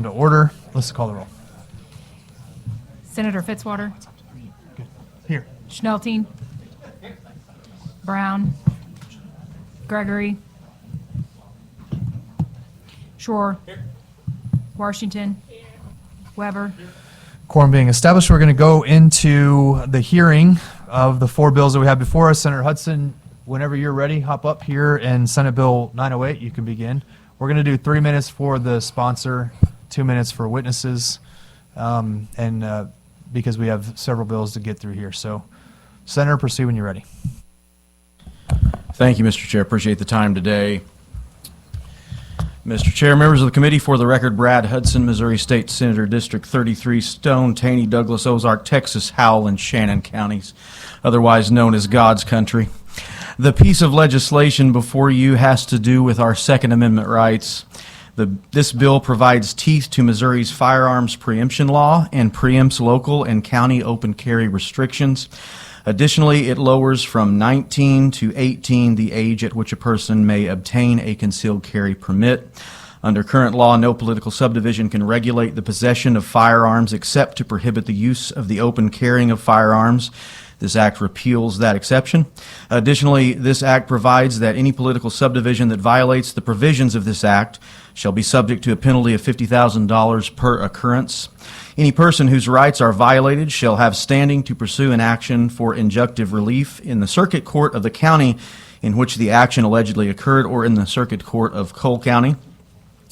to order. Let's call the roll. Senator Fitzwater, Here. Schnelting, Brown, Gregory, Shore, Washington, Weber. Quorum being established, we're going to go into the hearing of the 4 bills that we have before us. Senator Hudson, whenever you're ready, hop up here, and Senate Bill 908, you can begin. We're going to do 3 minutes for the sponsor, 2 minutes for witnesses, because we have several bills to get through here. So, Senator, proceed when you're ready. Thank you, Mr. Chair. Appreciate the time today. Mr. Chair, members of the committee, for the record, Brad Hudson, Missouri State Senator, District 33, Stone, Taney, Douglas, Ozark, Texas, Howell, and Shannon counties, otherwise known as God's country. The piece of legislation before you has to do with our Second Amendment rights. This bill provides teeth to Missouri's firearms preemption law and preempts local and county open carry restrictions. Additionally, it lowers from 19 to 18 the age at which a person may obtain a concealed carry permit. Under current law, no political subdivision can regulate the possession of firearms except to prohibit the use of the open carrying of firearms. This act repeals that exception. Additionally, this act provides that any political subdivision that violates the provisions of this act shall be subject to a penalty of $50,000 per occurrence. Any person whose rights are violated shall have standing to pursue an action for injunctive relief in the circuit court of the county in which the action allegedly occurred or in the circuit court of Cole County.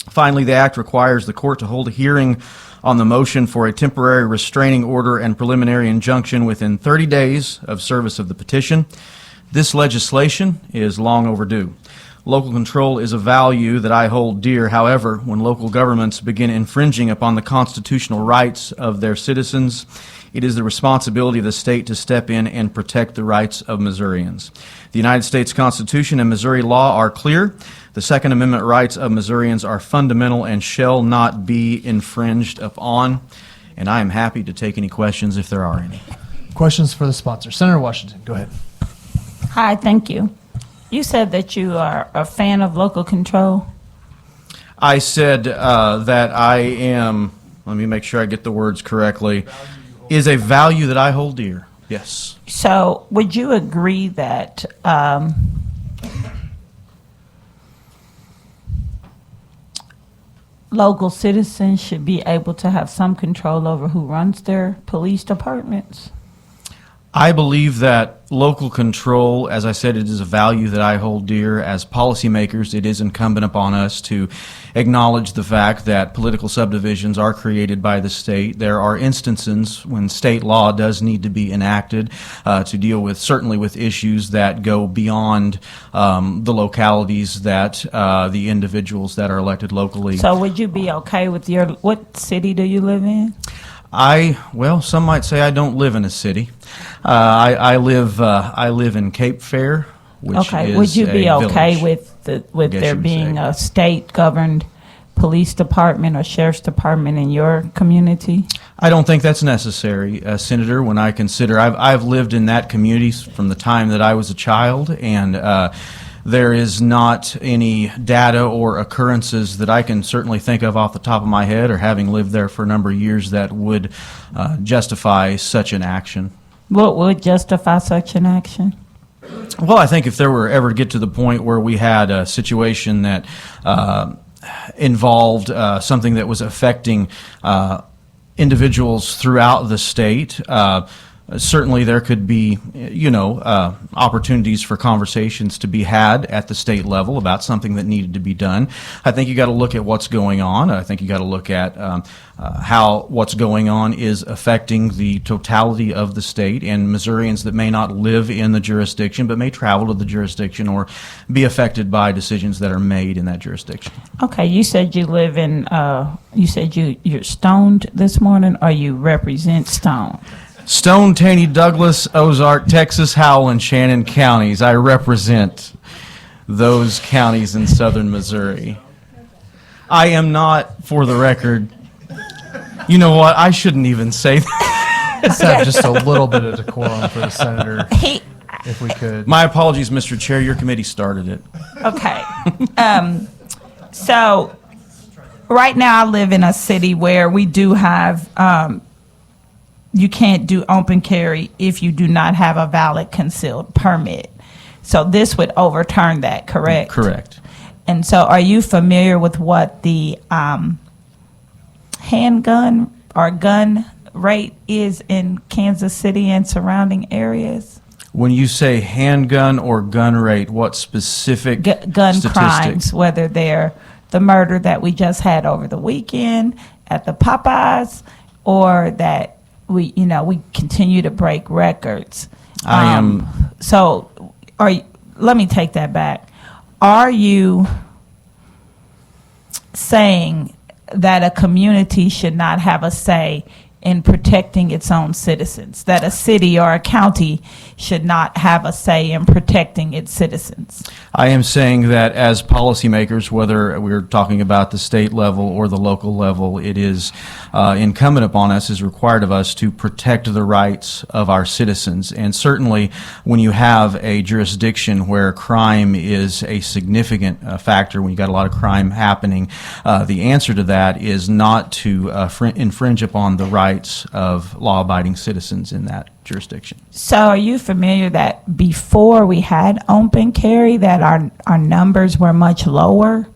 Finally, the act requires the court to hold a hearing on the motion for a temporary restraining order and preliminary injunction within 30 days of service of the petition. This legislation is long overdue. Local control is a value that I hold dear. However, when local governments begin infringing upon the constitutional rights of their citizens, it is the responsibility of the state to step in and protect the rights of Missourians. The United States Constitution and Missouri law are clear. The Second Amendment rights of Missourians are fundamental and shall not be infringed upon. And I am happy to take any questions if there are any. Questions for the sponsor. Senator Washington, go ahead. Hi, thank you. You said that you are a fan of local control. I said that I am, let me make sure I get the words correctly, is a value that I hold dear. Yes. So would you agree that local citizens should be able to have some control over who runs their police departments? I believe that local control, as I said, it is a value that I hold dear. As policymakers, it is incumbent upon us to acknowledge the fact that political subdivisions are created by the state. There are instances when state law does need to be enacted to deal with, certainly with issues that go beyond the localities that the individuals that are elected locally. So would you be okay with what city do you live in? Well, some might say I don't live in a city. I live in Cape Fair, which okay. is Would you be a okay village, with there being a state-governed police department or sheriff's department in your community? I don't think that's necessary, Senator. When I consider, I've lived in that community from the time that I was a child, and there is not any data or occurrences that I can certainly think of off the top of my head, or having lived there for a number of years, that would justify such an action. What would justify such an action? Well, I think if there were ever to get to the point where we had a situation that involved something that was affecting individuals throughout the state, certainly there could be, opportunities for conversations to be had at the state level about something that needed to be done. I think you got to look at what's going on. I think you got to look at how what's going on is affecting the totality of the state, and Missourians that may not live in the jurisdiction but may travel to the jurisdiction or be affected by decisions that are made in that jurisdiction. Okay, you said you live in, you're stoned this morning, or you represent Stone? Stone, Taney, Douglas, Ozark, Texas, Howell, and Shannon counties. I represent those counties in southern Missouri. I am not, for the record, you know what, I shouldn't even say that. Let's have just a little bit of decorum for the senator, if we could. My apologies, Mr. Chair, your committee started it. Okay. So right now I live in a city where we do have, you can't do open carry if you do not have a valid concealed permit. So this would overturn that, correct? Correct. And so are you familiar with what the handgun or gun rate is in Kansas City and surrounding areas? When you say handgun or gun rate, what specific Gun statistic? crimes, whether they're the murder that we just had over the weekend at the Popeyes, or that we continue to break records. So let me take that back. Are you saying that a community should not have a say in protecting its own citizens, that a city or a county should not have a say in protecting its citizens? I am saying that as policymakers, whether we're talking about the state level or the local level, it is incumbent upon us, is required of us to protect the rights of our citizens. And certainly when you have a jurisdiction where crime is a significant factor, when you've got a lot of crime happening, the answer to that is not to infringe upon the rights of law-abiding citizens in that jurisdiction. So are you familiar that before we had open carry that our numbers were much lower?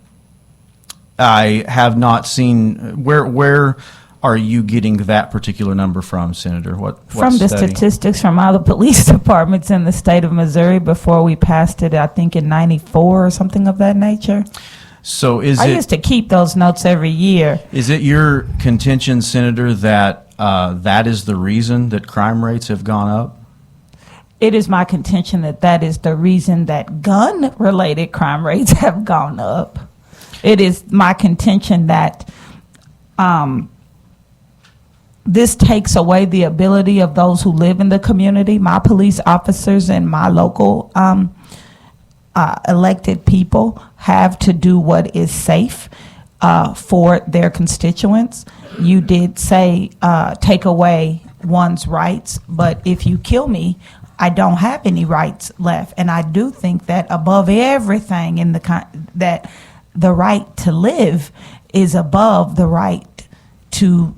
I have not seen, where are you getting that particular number from, Senator? What From the study? statistics from all the police departments in the state of Missouri before we passed it, I think in '94 or something of that nature. So is I used to keep those notes every year. Is it your contention, Senator, that that is the reason that crime rates have gone up? It is my contention that that is the reason that gun-related crime rates have gone up. It is my contention that this takes away the ability of those who live in the community, my police officers and my local elected people have to do what is safe for their constituents. You did say take away one's rights, but if you kill me, I don't have any rights left. And I do think that above everything in that the right to live is above the right to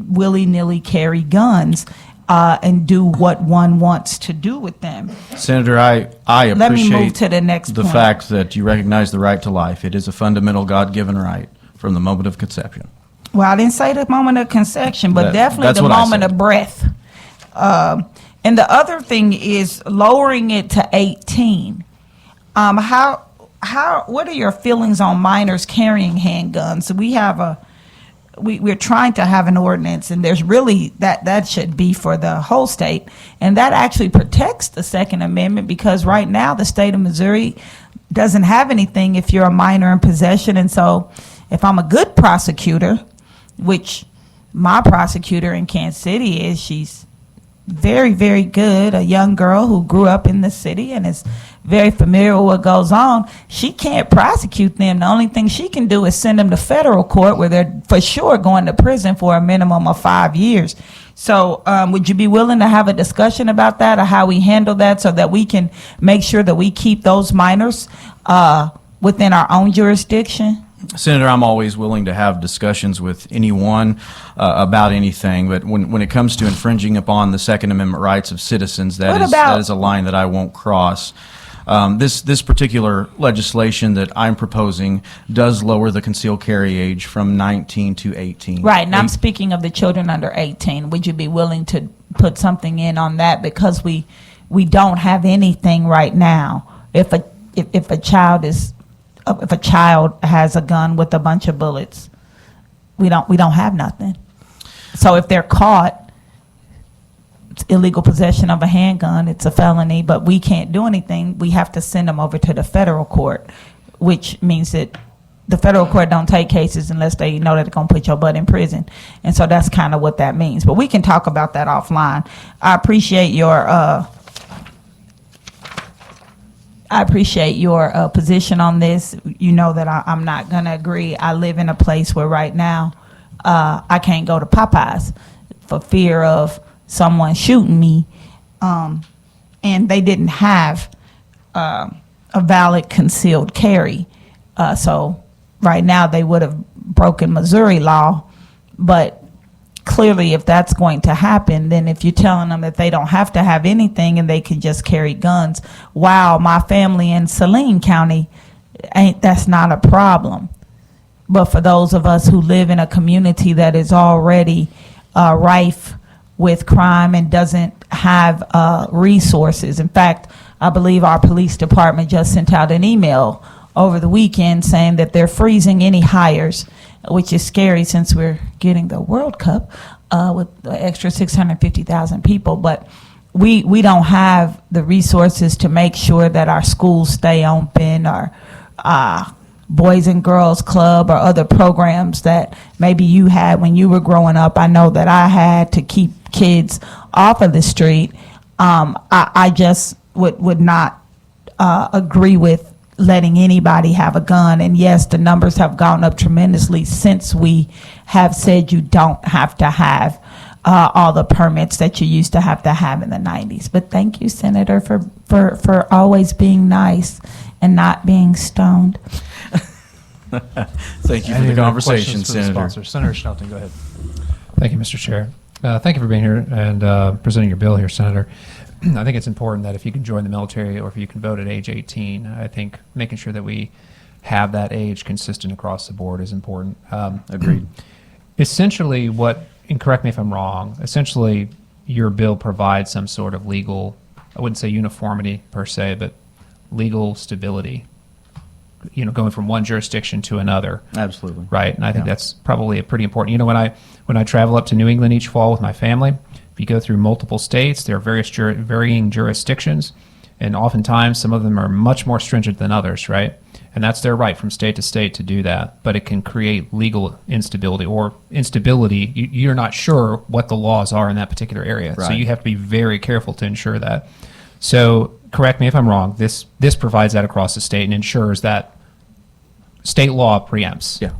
willy-nilly carry guns and do what one wants to do with them. Senator, I appreciate Let me move to the next the point. fact that you recognize the right to life. It is a fundamental God-given right from the moment of conception. Well, I didn't say the moment of conception, but definitely that's the what I moment said. of breath. And the other thing is lowering it to 18. What are your feelings on minors carrying handguns? We're trying to have an ordinance, and there's really that should be for the whole state, and that actually protects the Second Amendment, because right now the state of Missouri doesn't have anything if you're a minor in possession. And so if I'm a good prosecutor, which my prosecutor in Kansas City is, she's very, very good, a young girl who grew up in the city and is very familiar with what goes on, she can't prosecute them. The only thing she can do is send them to federal court, where they're for sure going to prison for a minimum of 5 years. So would you be willing to have a discussion about that, or how we handle that, so that we can make sure that we keep those minors within our own jurisdiction? Senator, I'm always willing to have discussions with anyone about anything, but when it comes to infringing upon the Second Amendment rights of citizens, that is a line that I won't cross. This particular legislation that I'm proposing does lower the concealed carry age from 19 to 18. Right, and I'm speaking of the children under 18. Would you be willing to put something in on that, because we don't have anything right now? If a child has a gun with a bunch of bullets, we don't have nothing. So if they're caught, it's illegal possession of a handgun, it's a felony, but we can't do anything. We have to send them over to the federal court, which means that the federal court don't take cases unless they know that they're going to put your butt in prison. And so that's kind of what that means. But we can talk about that offline. I appreciate your position on this. You know that I'm not going to agree. I live in a place where right now I can't go to Popeyes for fear of someone shooting me, and they didn't have a valid concealed carry. So right now they would have broken Missouri law. But clearly, if that's going to happen, then if you're telling them that they don't have to have anything and they can just carry guns, wow, my family in Saline County, that's not a problem. But for those of us who live in a community that is already rife with crime and doesn't have resources. In fact, I believe our police department just sent out an email over the weekend saying that they're freezing any hires, which is scary since we're getting the World Cup with the extra 650,000 people. But we don't have the resources to make sure that our schools stay open, or Boys and Girls Club, or other programs that maybe you had when you were growing up. I know that I had to keep kids off of the street. I just would not agree with letting anybody have a gun. And yes, the numbers have gone up tremendously since we have said you don't have to have all the permits that you used to have in the 90s. But thank you, Senator, for always being nice and not being stoned. Thank you for Any the other conversation, questions for the Senator. sponsor? Senator Shelton, go ahead. Thank you, Mr. Chair. Thank you for being here and presenting your bill here, Senator. I think it's important that if you can join the military or if you can vote at age 18, I think making sure that we have that age consistent across the board is important. Agreed. Essentially, and correct me if I'm wrong, essentially your bill provides some sort of legal, I wouldn't say uniformity per se, but legal stability, going from one jurisdiction to another. Absolutely. Right, and I think Yeah. that's probably a pretty important. When I travel up to New England each fall with my family, if you go through multiple states, there are varying jurisdictions, and oftentimes some of them are much more stringent than others, right? And that's their right from state to state to do that, but it can create legal instability or instability. You're not sure what the laws are in that particular area, so Right. you have to be very careful to ensure that. So correct me if I'm wrong, this provides that across the state and ensures that state law preempts. Yeah,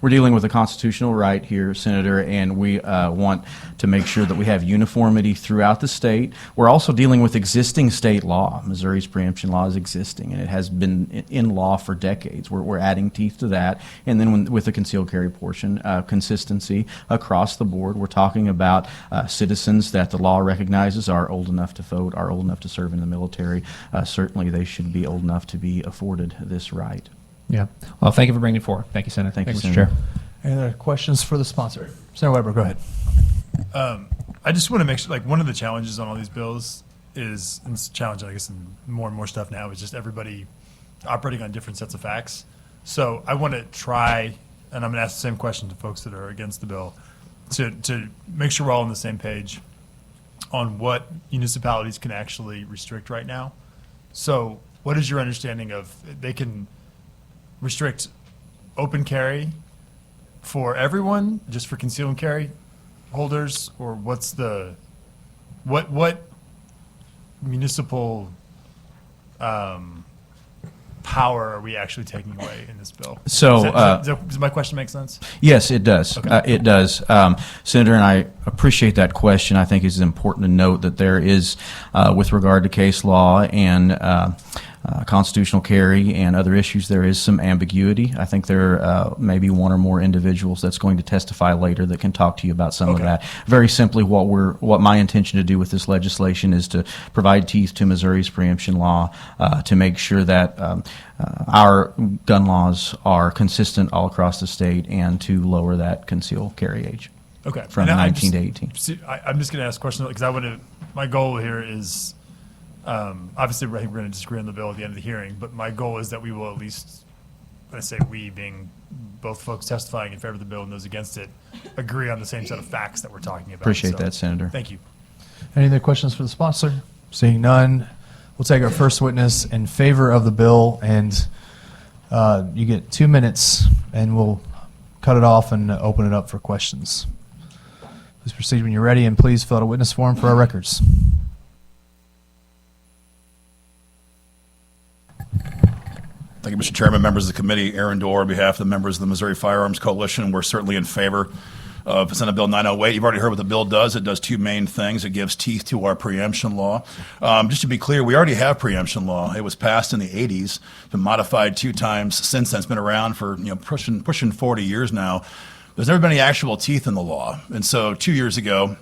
we're dealing with a constitutional right here, Senator, and we want to make sure that we have uniformity throughout the state. We're also dealing with existing state law. Missouri's preemption law is existing, and it has been in law for decades. We're adding teeth to that. And then with the concealed carry portion, consistency across the board. We're talking about citizens that the law recognizes are old enough to vote, are old enough to serve in the military. Certainly they should be old enough to be afforded this right. Yeah. Well, thank you for bringing it forward. Thank you, Senator. Thank you, Mr. Senator. Chair. Any other questions for the sponsor? Senator Weber, go ahead. I just want to make sure, one of the challenges on all these bills is, and it's a challenge, I guess, in more and more stuff now, is just everybody operating on different sets of facts. So I want to try, and I'm going to ask the same question to folks that are against the bill, to make sure we're all on the same page on what municipalities can actually restrict right now. So what is your understanding of, they can restrict open carry for everyone, just for conceal and carry holders, or what's the, what municipal power are we actually taking away in this bill? So, Does my question make sense? Yes, it does. Okay. It does. Senator, and I appreciate that question. I think it's important to note that there is, with regard to case law and constitutional carry and other issues, there is some ambiguity. I think there may be one or more individuals that's going to testify later that can talk to you about some of Okay. that. Very simply, what my intention to do with this legislation is to provide teeth to Missouri's preemption law, to make sure that our gun laws are consistent all across the state, and to lower that concealed carry age Okay. from And 19 to 18. I'm just going to ask a question, because my goal here is, obviously, I think we're going to disagree on the bill at the end of the hearing, but my goal is that we will at least, when I say we, being both folks testifying in favor of the bill and those against it, agree on the same set of facts that we're talking about. Appreciate So, that, Senator. Thank you. Any other questions for the sponsor? Seeing none, we'll take our first witness in favor of the bill, and you get 2 minutes, and we'll cut it off and open it up for questions. Please proceed when you're ready, and please fill out a witness form for our records. Thank you, Mr. Chairman, members of the committee. Aaron Dorr, on behalf of the members of the Missouri Firearms Coalition, we're certainly in favor of Senate Bill 908. You've already heard what the bill does. It does two main things. It gives teeth to our preemption law. Just to be clear, we already have preemption law. It was passed in the 80s, been modified 2 times since then. It's been around for pushing 40 years now. There's never been any actual teeth in the law. And so 2 years ago,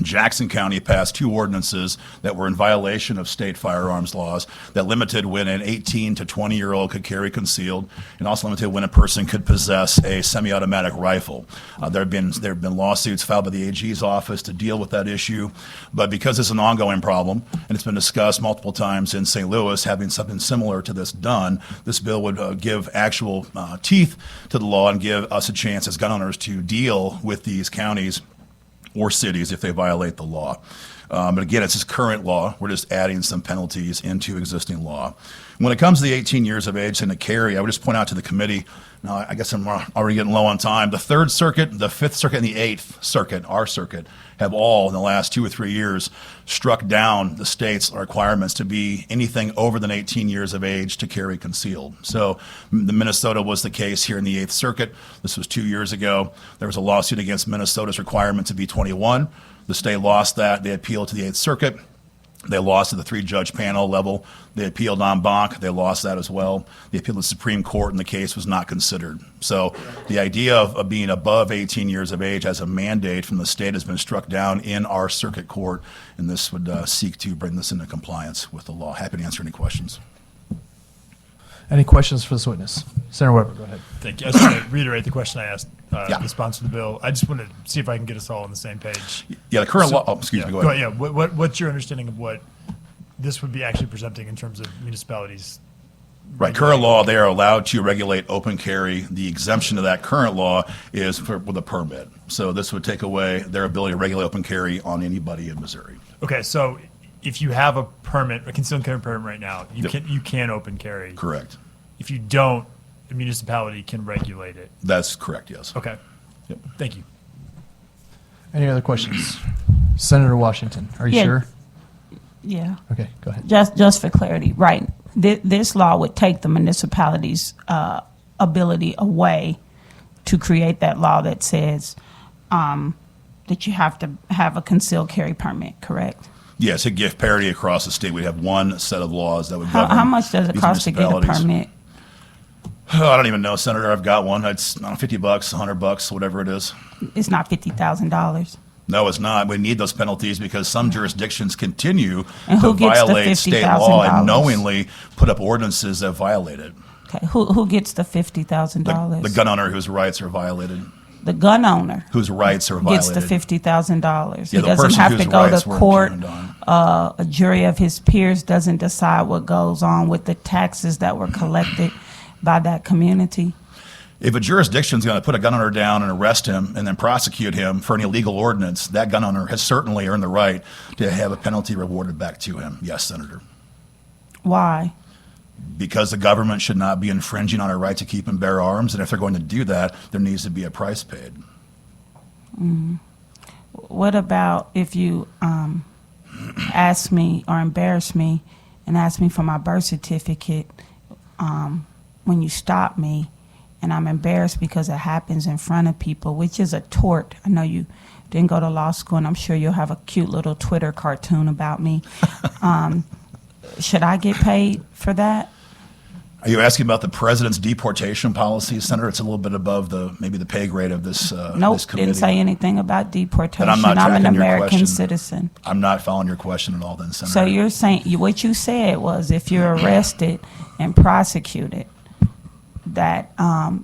Jackson County passed 2 ordinances that were in violation of state firearms laws that limited when an 18 to 20-year-old could carry concealed, and also limited when a person could possess a semi-automatic rifle. There have been lawsuits filed by the AG's office to deal with that issue, but because it's an ongoing problem and it's been discussed multiple times in St. Louis, having something similar to this done, this bill would give actual teeth to the law and give us a chance as gun owners to deal with these counties or cities if they violate the law. But again, it's just current law. We're just adding some penalties into existing law. When it comes to the 18 years of age and to carry, I would just point out to the committee, now I guess I'm already getting low on time, the 3rd Circuit, the 5th Circuit, and the 8th Circuit, our circuit, have all in the last 2 or 3 years struck down the state's requirements to be anything over than 18 years of age to carry concealed. So the Minnesota was the case here in the 8th Circuit. This was 2 years ago. There was a lawsuit against Minnesota's requirement to be 21. The state lost that. They appealed to the 8th Circuit. They lost at the 3-judge panel level. They appealed en banc. They lost that as well. They appealed to the Supreme Court, and the case was not considered. So the idea of being above 18 years of age as a mandate from the state has been struck down in our circuit court, and this would seek to bring this into compliance with the law. Happy to answer any questions. Any questions for this witness? Senator Weber, go ahead. Thank you. I just want to reiterate the question I asked Yeah. the sponsor of the bill. I just want to see if I can get us all on the same page. Yeah, the current law. Oh, excuse me. Go ahead. Yeah. What's your understanding of what this would be actually presenting in terms of municipalities? Right, current law, they are allowed to regulate open carry. The exemption to that current law is with a permit. So this would take away their ability to regulate open carry on anybody in Missouri. Okay, so if you have a permit, a concealed carry permit right now, you can open carry. Correct. If you don't, the municipality can regulate it. That's correct, yes. Okay. Yep. Thank you. Any other questions? Senator Washington, are you Yeah. sure? Yeah. Okay, go ahead. Just for clarity, right? This law would take the municipality's ability away to create that law that says that you have to have a concealed carry permit, correct? Yes, it gives parity across the state. We'd have one set of laws that would How govern much does it these cost to get a municipalities. permit? Oh, I don't even know, Senator. I've got one. It's $50, $100, whatever it is. It's not $50,000. No, it's not. We need those penalties because some jurisdictions continue And to who gets the violate state law $50,000? and knowingly put up ordinances that violate it. Okay, who gets the $50,000? The gun owner whose rights are violated. The gun owner Whose rights are gets violated. the $50,000. Yeah, He the doesn't person have to whose go rights to were court. impugned on. A jury of his peers doesn't decide what goes on with the taxes that were collected by that community. If a jurisdiction's going to put a gun owner down and arrest him and then prosecute him for an illegal ordinance, that gun owner has certainly earned the right to have a penalty rewarded back to him. Yes, Senator. Why? Because the government should not be infringing on our right to keep and bear arms, and if they're going to do that, there needs to be a price paid. What about if you ask me or embarrass me and ask me for my birth certificate when you stop me, and I'm embarrassed because it happens in front of people, which is a tort. I know you didn't go to law school, and I'm sure you'll have a cute little Twitter cartoon about me. Should I get paid for that? Are you asking about the president's deportation policy, Senator? It's a little bit above maybe the pay grade of this Nope, this committee. didn't say anything about deportation. Then I'm not I'm an tracking your American question. citizen. I'm not following your question at all then, Senator. So you're saying, what you said was if you're arrested and prosecuted, that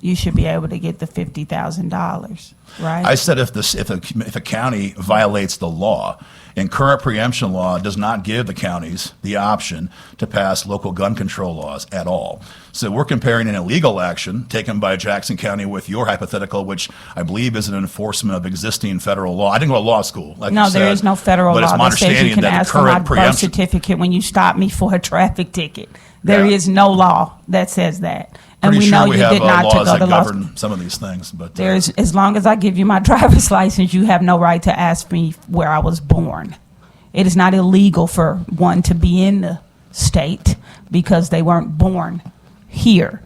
you should be able to get the $50,000, right? I said if a county violates the law, and current preemption law does not give the counties the option to pass local gun control laws at all. So we're comparing an illegal action taken by Jackson County with your hypothetical, which I believe is an enforcement of existing federal law. I didn't go to law school, like No, you said, there is no federal but law it's my that says you understanding can that ask the for my current birth preemption. certificate when you stop me for a traffic ticket. There Yeah. is no law that says that. And Pretty we sure know we you have did not to laws go that to law school. govern some of these things, but There's, as long as I give you my driver's license, you have no right to ask me where I was born. It is not illegal for one to be in the state because they weren't born here.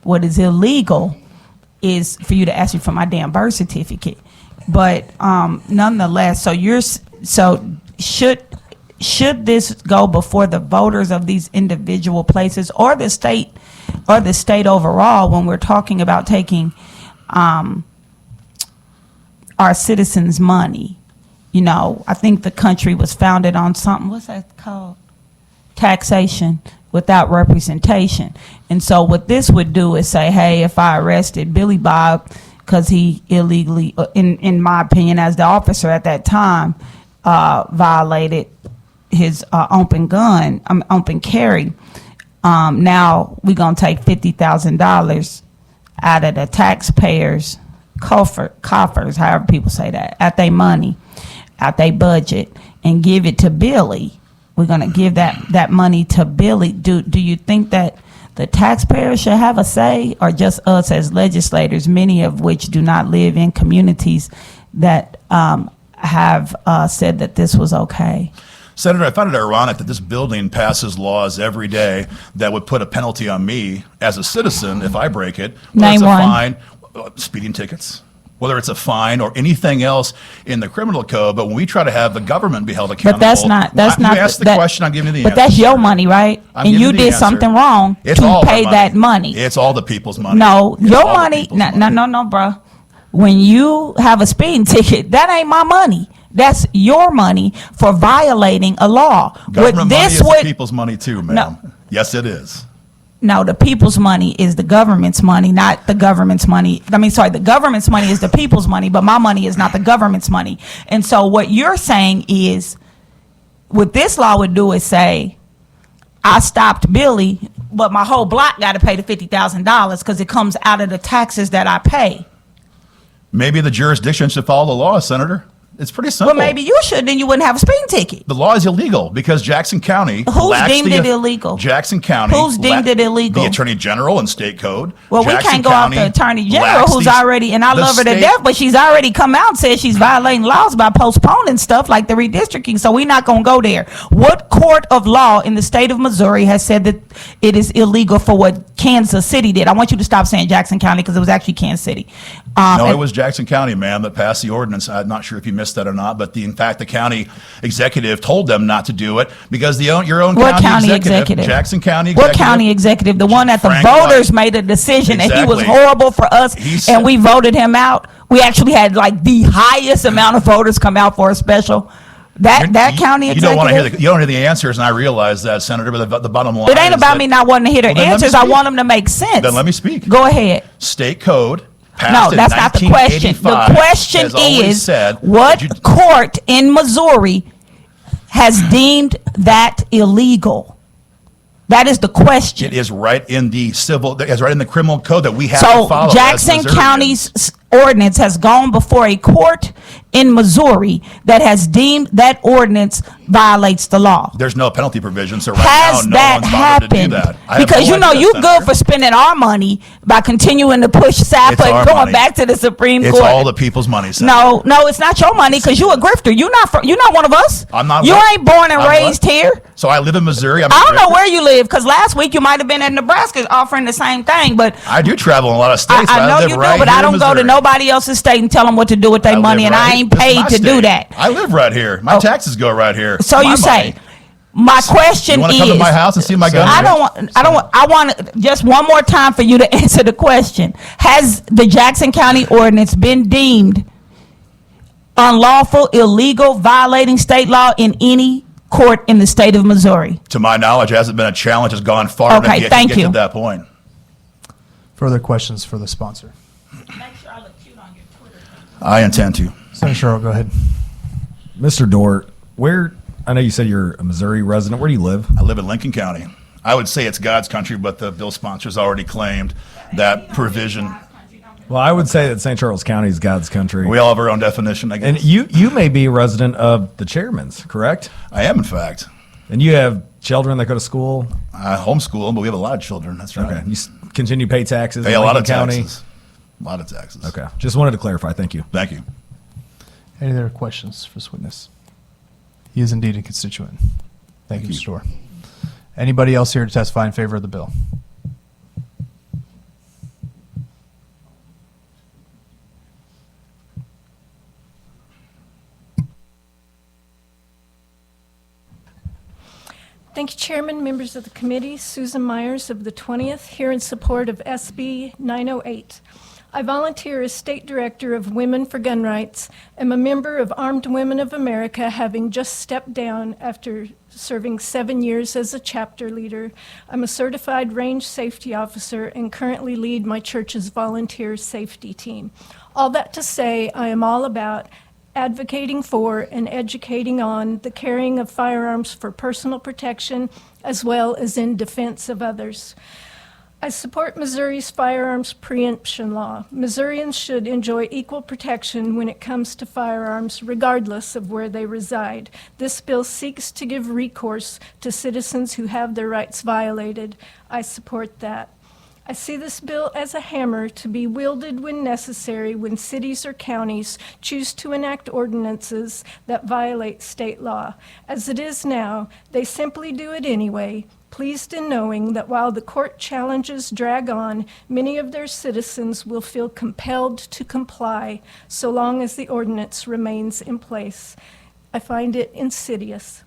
What is illegal is for you to ask me for my damn birth certificate. But nonetheless, so should this go before the voters of these individual places or the state overall when we're talking about taking our citizens' money? You know, I think the country was founded on something, what's that called? Taxation without representation. And so what this would do is say, hey, if I arrested Billy Bob because he illegally, in my opinion, as the officer at that time, violated his open carry, now we're going to take $50,000 out of the taxpayers' coffers, however people say that, out their money, out their budget, and give it to Billy. We're going to give that money to Billy. Do you think that the taxpayers should have a say, or just us as legislators, many of which do not live in communities that have said that this was okay? Senator, I find it ironic that this building passes laws every day that would put a penalty on me as a citizen if I break it. Whether Name it's a one. fine, speeding tickets, whether it's a fine or anything else in the criminal code. But when we try to have the government be held accountable, But that's not. You asked the question, I'm giving you the But answer. that's your money, right? I'm And giving you you the did answer. something wrong It's to all our pay that money. It's all the people's money. No, It's your all the money. people's No, money. no, bro. When you have a speeding ticket, that ain't my money. That's your money for violating a law. Government money is the people's money too, ma'am. No. Yes, it is. No, the people's money is the government's money, not the government's money. I mean, sorry, the government's money is the people's money, but my money is not the government's money. And so what you're saying is, what this law would do is say, I stopped Billy, but my whole block got to pay the $50,000 because it comes out of the taxes that I pay. Maybe the jurisdiction should follow the law, Senator. It's pretty simple. Well, maybe you should, then you wouldn't have a speeding ticket. The law is illegal because Jackson County. Who's lacks deemed the- it illegal? Jackson County. Who's deemed it illegal? The Attorney General and State Code. Well, Jackson we can't go County after Attorney General, lacks who's these- already, and I the love her to state- death, but she's already come out and said she's violating laws by postponing stuff like the redistricting, so we're not going to go there. What court of law in the state of Missouri has said that it is illegal for what Kansas City did? I want you to stop saying Jackson County because it was actually Kansas City. No, and- it was Jackson County, ma'am, that passed the ordinance. I'm not sure if you missed that or not, but in fact, the county executive told them not to do it because your own What county executive, Jackson County What executive. county executive? The one that the Frank voters White. made a decision that he was Exactly. horrible for us, He said- and we voted him out. We actually had like the highest amount of voters come out for a special. That county You executive. don't want to hear you don't hear the answers, and I realize that, Senator. But the bottom line, It ain't is about that- me not wanting to hear their Well, then let me answers. I speak. want them to make sense. Then let me speak. Go ahead. State code. No, Passed in that's not the question. The 1985 question has always is, said, what would you- court in Missouri has deemed that illegal? That is the question. It is right in the civil. It's right in the criminal code that we have to So follow. as Jackson Missourians. County's ordinance has gone before a court in Missouri that has deemed that ordinance violates the law. There's no penalty provision, so right Has now no that one's bothered to do happened? that. I have Because no you know idea, you Senator. good for spending our money by continuing to push It's SAPA our and going money. back to the Supreme It's Court. all the people's money, Senator. No, it's not your money because you a grifter. You're not one of us. I'm not You what? ain't born and I'm raised what? here. So I live in Missouri. I don't know where you live because last week you might have been in Nebraska offering the same thing, but I do travel in a lot of states. I but know live you right do, but here I in don't go to Missouri. nobody else's state and tell them what to do with their I money, live and right I here. ain't This is paid my to do state. that. I live right here. My Oh. taxes go right here. So My you say, money. my question You want is, to come to my house and see my gun? I want just one more time for you to answer the question. Has the Jackson County ordinance been deemed unlawful, illegal, violating state law in any court in the state of Missouri? To my knowledge, it hasn't been a challenge. It's gone far enough Okay, yet thank to get you. to that point. Further questions for the sponsor? I intend to. Senator Sherrill, go ahead. Mr. Dort, I know you said you're a Missouri resident. Where do you live? I live in Lincoln County. I would say it's God's country, but the bill sponsors already claimed that provision. Well, I would say that St. Charles County is God's country. We all have our own definition, I guess. And you may be a resident of the chairman's, correct? I am, in fact. And you have children that go to school? I homeschool them, but we have a lot of children. That's right. Okay. You continue to pay taxes Pay in a lot of Lincoln County? taxes. A lot of taxes. Okay. Just wanted to clarify. Thank you. Thank you. Any other questions for this witness? He is indeed a constituent. Thank you, Mr. Dorr. Anybody else here to testify in favor of the bill? Thank you, Chairman, members of the committee. Susan Myers of the 20th, here in support of SB 908. I volunteer as State Director of Women for Gun Rights. I'm a member of Armed Women of America, having just stepped down after serving 7 years as a chapter leader. I'm a certified range safety officer and currently lead my church's volunteer safety team. All that to say, I am all about advocating for and educating on the carrying of firearms for personal protection as well as in defense of others. I support Missouri's firearms preemption law. Missourians should enjoy equal protection when it comes to firearms, regardless of where they reside. This bill seeks to give recourse to citizens who have their rights violated. I support that. I see this bill as a hammer to be wielded when necessary when cities or counties choose to enact ordinances that violate state law. As it is now, they simply do it anyway, pleased in knowing that while the court challenges drag on, many of their citizens will feel compelled to comply so long as the ordinance remains in place. I find it insidious.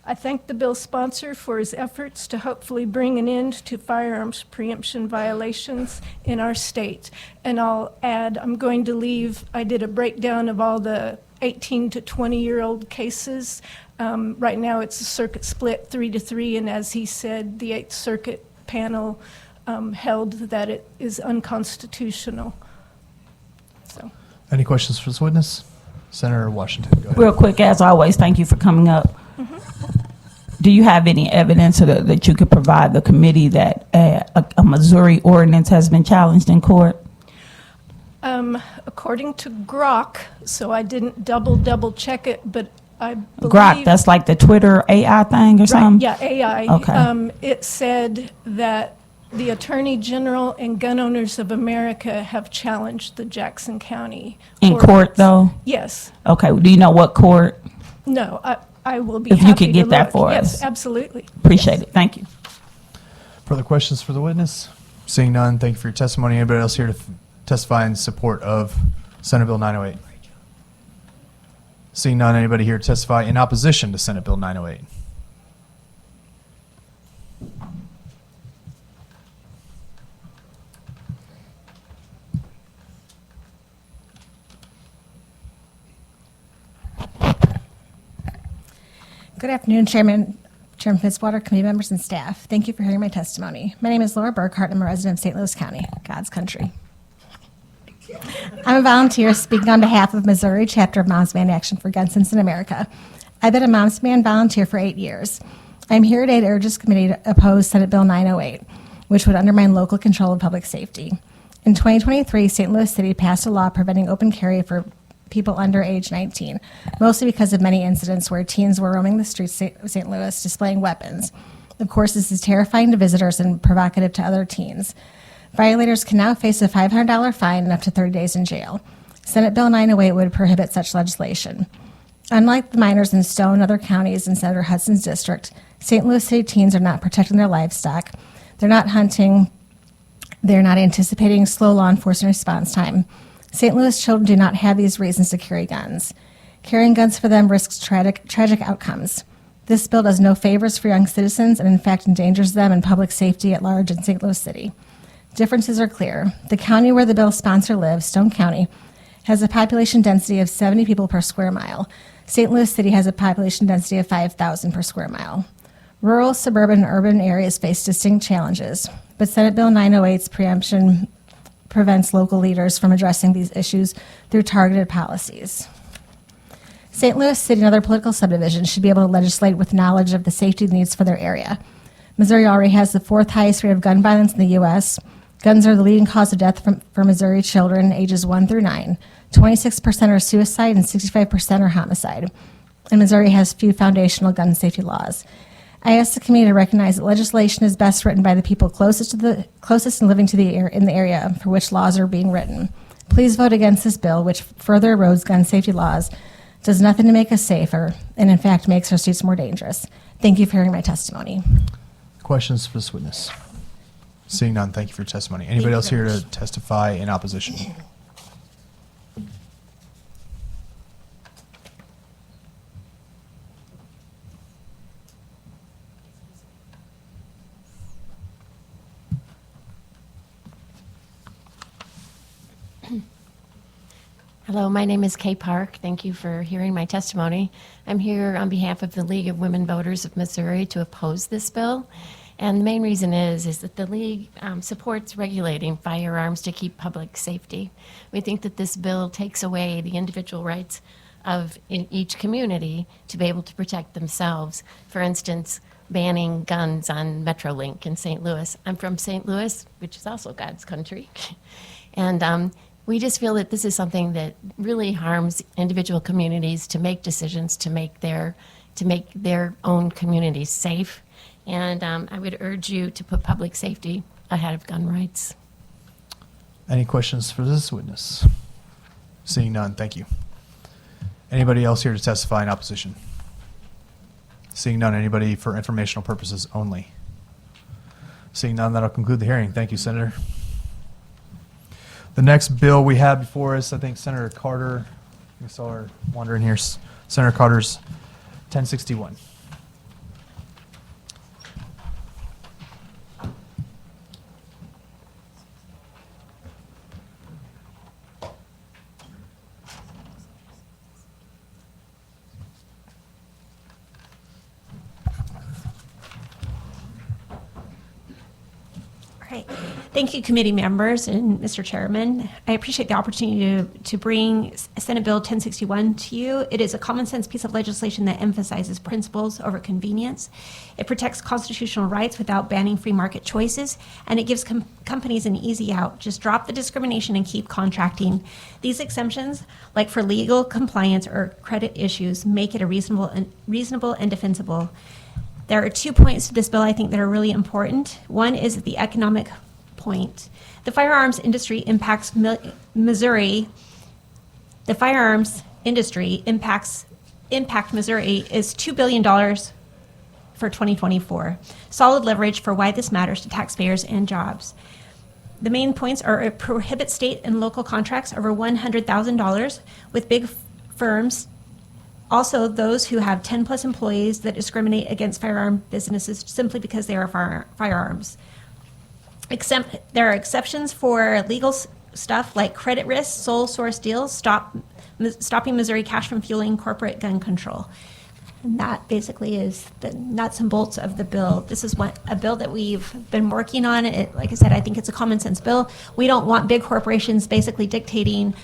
I thank the bill's sponsor for his efforts to hopefully bring an end to firearms preemption violations in our state. And I'll add, I'm going to leave, I did a breakdown of all the 18 to 20-year-old cases. Right now it's a circuit split 3-3, and as he said, the 8th Circuit panel held that it is unconstitutional. So. Any questions for this witness? Senator Washington, go ahead. Real quick, as always, thank you for coming up. Do you have any evidence that you could provide the committee that a Missouri ordinance has been challenged in court? According to Grok, so I didn't double check it, but I believe... Grok, that's like the Twitter AI thing or something? Right, yeah, AI. Okay. It said that the Attorney General and Gun Owners of America have challenged the Jackson County In ordinance. court, though? Yes. Okay, do you know what court? No, I will be If you happy could get to that look. for yes, us. absolutely. Appreciate it, thank you. Further questions for the witness? Seeing none, thank you for your testimony. Anybody else here to testify in support of Senate Bill 908? Seeing none, anybody here to testify in opposition to Senate Bill 908? Good afternoon, Chairman Fitzwater, committee members, and staff. Thank you for hearing my testimony. My name is Laura Burkhart. I'm a resident of St. Louis County, God's country. I'm a volunteer speaking on behalf of Missouri chapter of Moms Demand Action for Gun Sense in America. I've been a Moms Demand volunteer for 8 years. I'm here today to urge this committee to oppose Senate Bill 908, which would undermine local control of public safety. In 2023, St. Louis City passed a law preventing open carry for people under age 19, mostly because of many incidents where teens were roaming the streets of St. Louis displaying weapons. Of course, this is terrifying to visitors and provocative to other teens. Violators can now face a $500 fine and up to 30 days in jail. Senate Bill 908 would prohibit such legislation. Unlike the minors in Stone and other counties in Senator Hudson's district, St. Louis City teens are not protecting their livestock. They're not hunting. They're not anticipating slow law enforcement response time. St. Louis children do not have these reasons to carry guns. Carrying guns for them risks tragic outcomes. This bill does no favors for young citizens and in fact endangers them and public safety at large in St. Louis City. Differences are clear. The county where the bill's sponsor lives, Stone County, has a population density of 70 people per square mile. St. Louis City has a population density of 5,000 per square mile. Rural, suburban, and urban areas face distinct challenges, but Senate Bill 908's preemption prevents local leaders from addressing these issues through targeted policies. St. Louis City and other political subdivisions should be able to legislate with knowledge of the safety needs for their area. Missouri already has the 4th highest rate of gun violence in the U.S. Guns are the leading cause of death for Missouri children ages 1 through 9. 26% are suicide and 65% are homicide. And Missouri has few foundational gun safety laws. I ask the committee to recognize that legislation is best written by the people closest and living in the area for which laws are being written. Please vote against this bill, which further erodes gun safety laws, does nothing to make us safer, and in fact makes our streets more dangerous. Thank you for hearing my testimony. Questions for this witness? Seeing none, thank you for your testimony. Anybody else here to testify in opposition? Hello, my name is Kay Park. Thank you for hearing my testimony. I'm here on behalf of the League of Women Voters of Missouri to oppose this bill. And the main reason is that the League supports regulating firearms to keep public safety. We think that this bill takes away the individual rights of in each community to be able to protect themselves. For instance, banning guns on Metrolink in St. Louis. I'm from St. Louis, which is also God's country. And we just feel that this is something that really harms individual communities to make decisions to make their own communities safe. And I would urge you to put public safety ahead of gun rights. Any questions for this witness? Seeing none, thank you. Anybody else here to testify in opposition? Seeing none, anybody for informational purposes only? Seeing none, that'll conclude the hearing. Thank you, Senator. The next bill we have before us, I think Senator Carter, I saw her wandering here, Senator Carter's 1061. Right. Thank you, committee members and Mr. Chairman. I appreciate the opportunity to bring Senate Bill 1061 to you. It is a common sense piece of legislation that emphasizes principles over convenience. It protects constitutional rights without banning free market choices, and it gives companies an easy out. Just drop the discrimination and keep contracting. These exemptions, like for legal compliance or credit issues, make it a reasonable and defensible. There are 2 points to this bill I think that are really important. One is the economic point. The firearms industry impacts Missouri. The firearms industry impact Missouri is $2 billion for 2024. Solid leverage for why this matters to taxpayers and jobs. The main points are it prohibits state and local contracts over $100,000 with big firms. Also, those who have 10 plus employees that discriminate against firearm businesses simply because they are firearms. There are exceptions for legal stuff like credit risk, sole source deals, stopping Missouri cash from fueling corporate gun control. And that basically is the nuts and bolts of the bill. This is a bill that we've been working on. Like I said, I think it's a common sense bill. We don't want big corporations basically dictating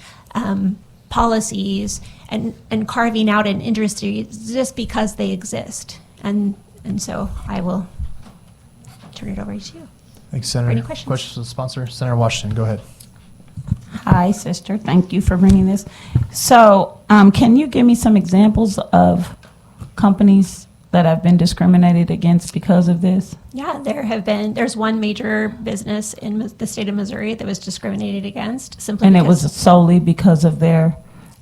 policies and carving out an industry just because they exist. And so I will turn it over to you. Thanks, Senator. Any questions? Questions for the sponsor? Senator Washington, go ahead. Hi, sister. Thank you for bringing this. So, can you give me some examples of companies that have been discriminated against because of this? Yeah, there's one major business in the state of Missouri that was discriminated against simply And it because, was solely because of their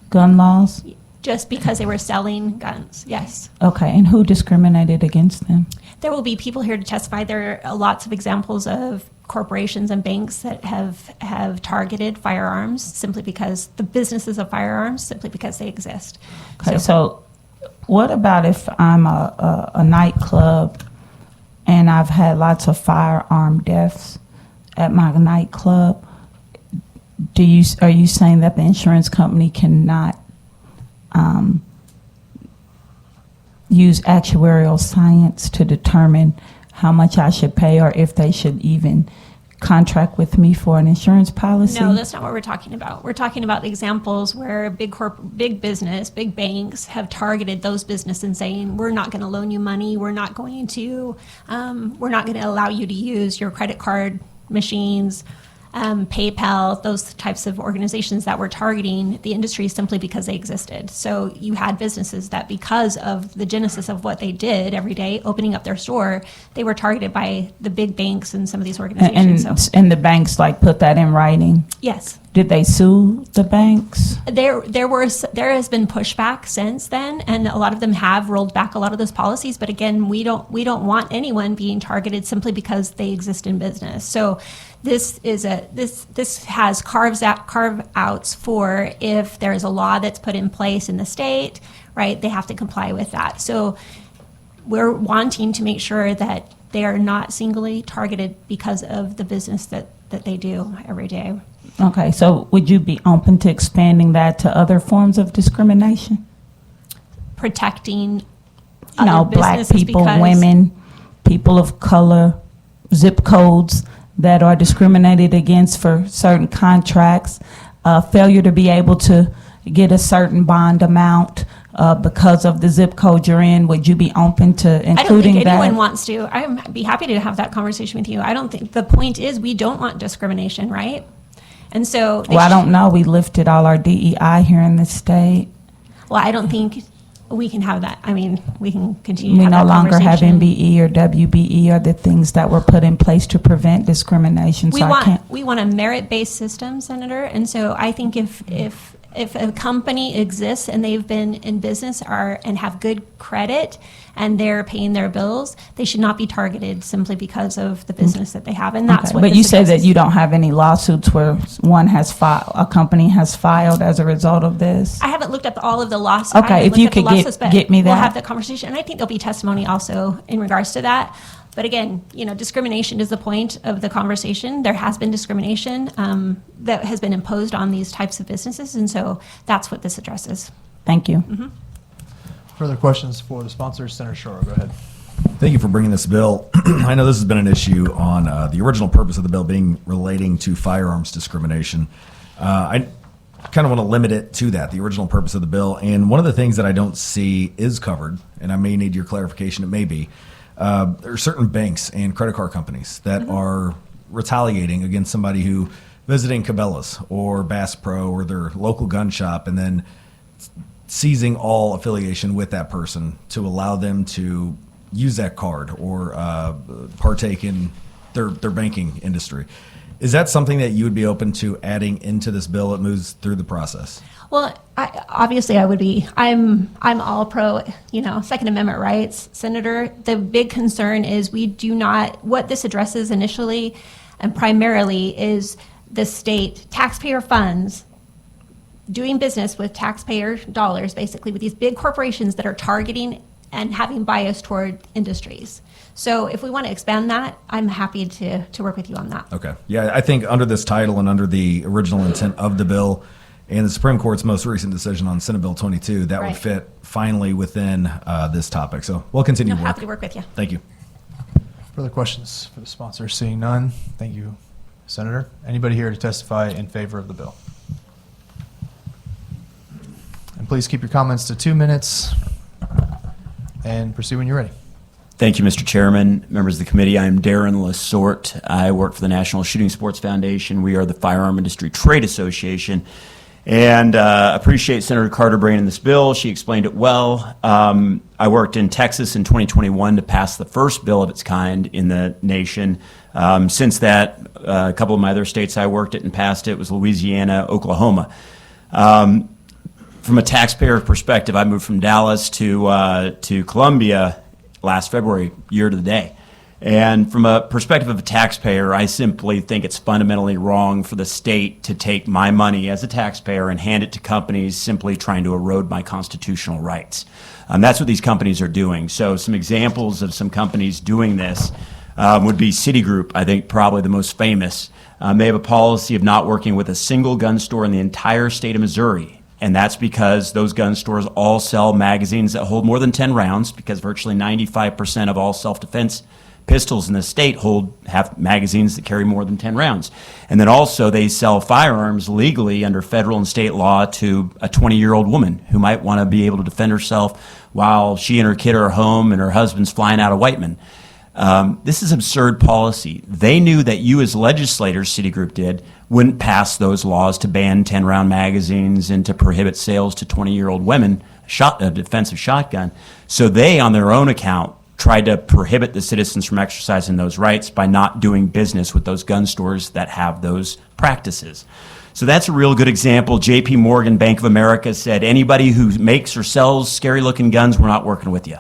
gun laws? just because they were selling guns, yes. Okay, and who discriminated against them? There will be people here to testify. There are lots of examples of corporations and banks that have targeted firearms simply because the businesses of firearms, simply because they exist. Okay, so what about if I'm a nightclub and I've had lots of firearm deaths at my nightclub? Are you saying that the insurance company cannot use actuarial science to determine how much I should pay or if they should even contract with me for an insurance policy? No, that's not what we're talking about. We're talking about examples where big business, big banks have targeted those businesses and saying, we're not going to loan you money. We're not going to allow you to use your credit card machines, PayPal, those types of organizations that were targeting the industry simply because they existed. So you had businesses that, because of the genesis of what they did every day, opening up their store, they were targeted by the big banks and some of these organizations. And the banks put that in writing? Yes. Did they sue the banks? There has been pushback since then, and a lot of them have rolled back a lot of those policies. But again, we don't want anyone being targeted simply because they exist in business. So this has carve outs for if there is a law that's put in place in the state, right? They have to comply with that. So we're wanting to make sure that they are not singly targeted because of the business that they do every day. Okay, so would you be open to expanding that to other forms of discrimination? Protecting You know, other black businesses people, because- women, people of color, zip codes that are discriminated against for certain contracts, failure to be able to get a certain bond amount because of the zip code you're in. Would you be open to I don't including think that? anyone wants to. I'd be happy to have that conversation with you. I don't think the point is we don't want discrimination, right? And so, Well, I don't know. We lifted all our DEI here in this state. Well, I don't think we can have that. I mean, we can continue. We to have no that longer have conversation. MBE or WBE are the things that were put in place to prevent discrimination. We So I can't. want a merit-based system, Senator. And so I think if a company exists and they've been in business and have good credit and they're paying their bills, they should not be targeted simply because of the business that they have. And that's Okay, what. but this you said that addresses. you don't have any lawsuits where a company has filed as a result of this. I haven't looked up all of the lawsuits. Okay, I haven't if you looked up the could lawsuits, but get me We'll that. have the conversation, and I think there'll be testimony also in regards to that. But again, discrimination is the point of the conversation. There has been discrimination that has been imposed on these types of businesses, and so that's what this addresses. Thank you. Further questions for the sponsors? Senator Shore, go ahead. Thank you for bringing this bill. I know this has been an issue on the original purpose of the bill being relating to firearms discrimination. I kind of want to limit it to that, the original purpose of the bill. And one of the things that I don't see is covered, and I may need your clarification, it may be, there are certain banks and credit card companies that are retaliating against somebody who visiting Cabela's or Bass Pro or their local gun shop and then seizing all affiliation with that person to allow them to use that card or partake in their banking industry. Is that something that you would be open to adding into this bill that moves through the process? Well, obviously, I would be. I'm all pro, Second Amendment rights, Senator. The big concern is we do not. What this addresses initially and primarily is the state taxpayer funds doing business with taxpayer dollars, basically with these big corporations that are targeting and having bias toward industries. So if we want to expand that, I'm happy to work with you on that. Okay. Yeah, I think under this title and under the original intent of the bill and the Supreme Court's most recent decision on Senate Bill 22, that Right. would fit finally within this topic. So we'll continue I'm to work. happy to work with you. Thank you. Further questions for the sponsors? Seeing none, thank you, Senator. Anybody here to testify in favor of the bill? And please keep your comments to 2 minutes and proceed when you're ready. Thank you, Mr. Chairman, members of the committee. I'm Darren Lesort. I work for the National Shooting Sports Foundation. We are the Firearm Industry Trade Association. And appreciate Senator Carter bringing this bill. She explained it well. I worked in Texas in 2021 to pass the first bill of its kind in the nation. Since that, a couple of my other states I worked at and passed it was Louisiana, Oklahoma. From a taxpayer perspective, I moved from Dallas to Columbia last February, year to the day. And from a perspective of a taxpayer, I simply think it's fundamentally wrong for the state to take my money as a taxpayer and hand it to companies simply trying to erode my constitutional rights. That's what these companies are doing. So some examples of some companies doing this would be Citigroup, I think probably the most famous. They have a policy of not working with a single gun store in the entire state of Missouri. And that's because those gun stores all sell magazines that hold more than 10 rounds, because virtually 95% of all self-defense pistols in the state have magazines that carry more than 10 rounds. And then also they sell firearms legally under federal and state law to a 20-year-old woman who might want to be able to defend herself while she and her kid are home and her husband's flying out of Whiteman. This is absurd policy. They knew that you as legislators, Citigroup did, wouldn't pass those laws to ban 10-round magazines and to prohibit sales to 20-year-old women, a defensive shotgun. So they, on their own account, tried to prohibit the citizens from exercising those rights by not doing business with those gun stores that have those practices. So that's a real good example. JP Morgan, Bank of America said, anybody who makes or sells scary-looking guns, we're not working with you.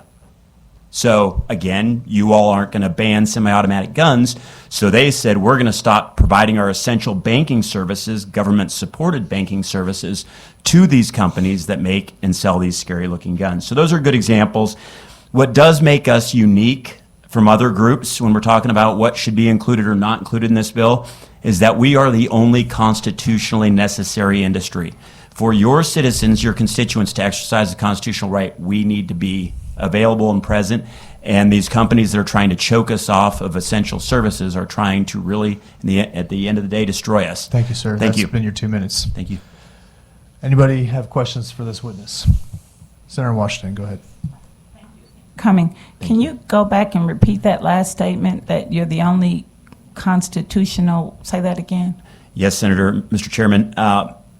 So again, you all aren't going to ban semi-automatic guns. So they said, we're going to stop providing our essential banking services, government-supported banking services, to these companies that make and sell these scary-looking guns. So those are good examples. What does make us unique from other groups when we're talking about what should be included or not included in this bill is that we are the only constitutionally necessary industry. For your citizens, your constituents, to exercise the constitutional right, we need to be available and present. And these companies that are trying to choke us off of essential services are trying to really, at the end of the day, destroy us. Thank you, sir. Thank you. That's been your 2 minutes. Thank you. Anybody have questions for this witness? Senator Washington, go ahead. Can you go back and repeat that last statement that you're the only constitutional, say that again? Yes, Senator, Mr. Chairman.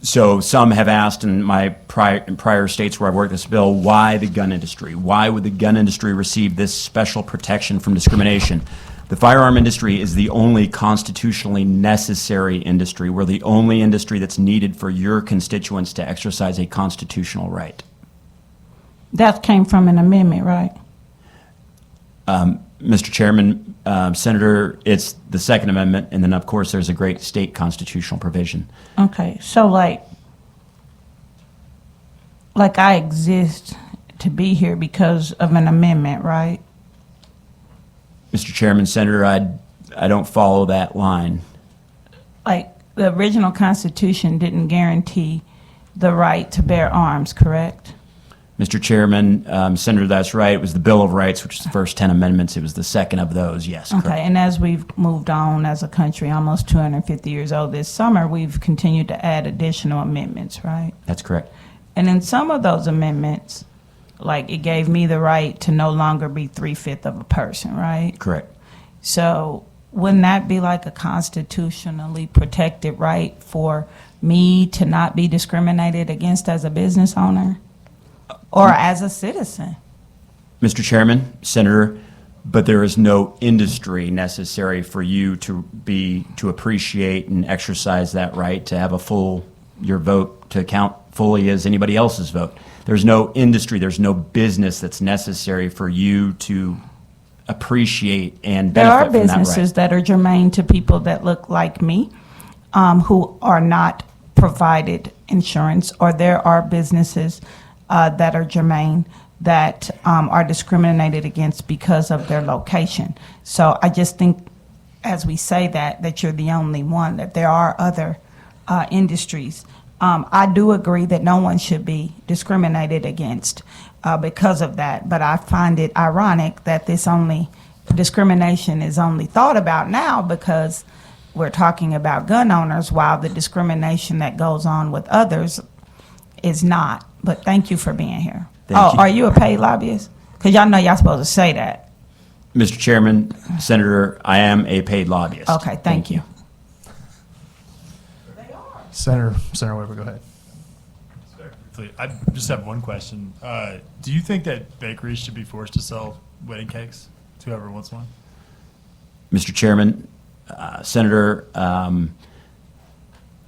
So some have asked in my prior states where I've worked this bill, why the gun industry? Why would the gun industry receive this special protection from discrimination? The firearm industry is the only constitutionally necessary industry. We're the only industry that's needed for your constituents to exercise a constitutional right. That came from an amendment, right? Mr. Chairman, Senator, it's the Second Amendment, and then, of course, there's a great state constitutional provision. Okay, so like I exist to be here because of an amendment, right? Mr. Chairman, Senator, I don't follow that line. Like the original Constitution didn't guarantee the right to bear arms, correct? Mr. Chairman, Senator, that's right. It was the Bill of Rights, which is the first 10 amendments. It was the second of those, yes. Okay, Correct. and as we've moved on as a country, almost 250 years old this summer, we've continued to add additional amendments, right? That's correct. And in some of those amendments, like it gave me the right to no longer be 3/5 of a person, right? Correct. So wouldn't that be like a constitutionally protected right for me to not be discriminated against as a business owner or as a citizen? Mr. Chairman, Senator, but there is no industry necessary for you to appreciate and exercise that right, to have your vote to count fully as anybody else's vote. There's no industry, there's no business that's necessary for you to appreciate and There are benefit from that right. businesses that are germane to people that look like me, who are not provided insurance, or there are businesses that are germane that are discriminated against because of their location. So I just think, as we say that you're the only one, that there are other industries. I do agree that no one should be discriminated against because of that, but I find it ironic that discrimination is only thought about now because we're talking about gun owners, while the discrimination that goes on with others is not. But thank you for being here. Thank you. Are you a paid lobbyist? Because y'all know y'all supposed to say that. Mr. Chairman, Senator, I am a paid lobbyist. Okay, thank you. Senator Weber, go ahead. I just have one question. Do you think that bakeries should be forced to sell wedding cakes to whoever wants one? Mr. Chairman, Senator,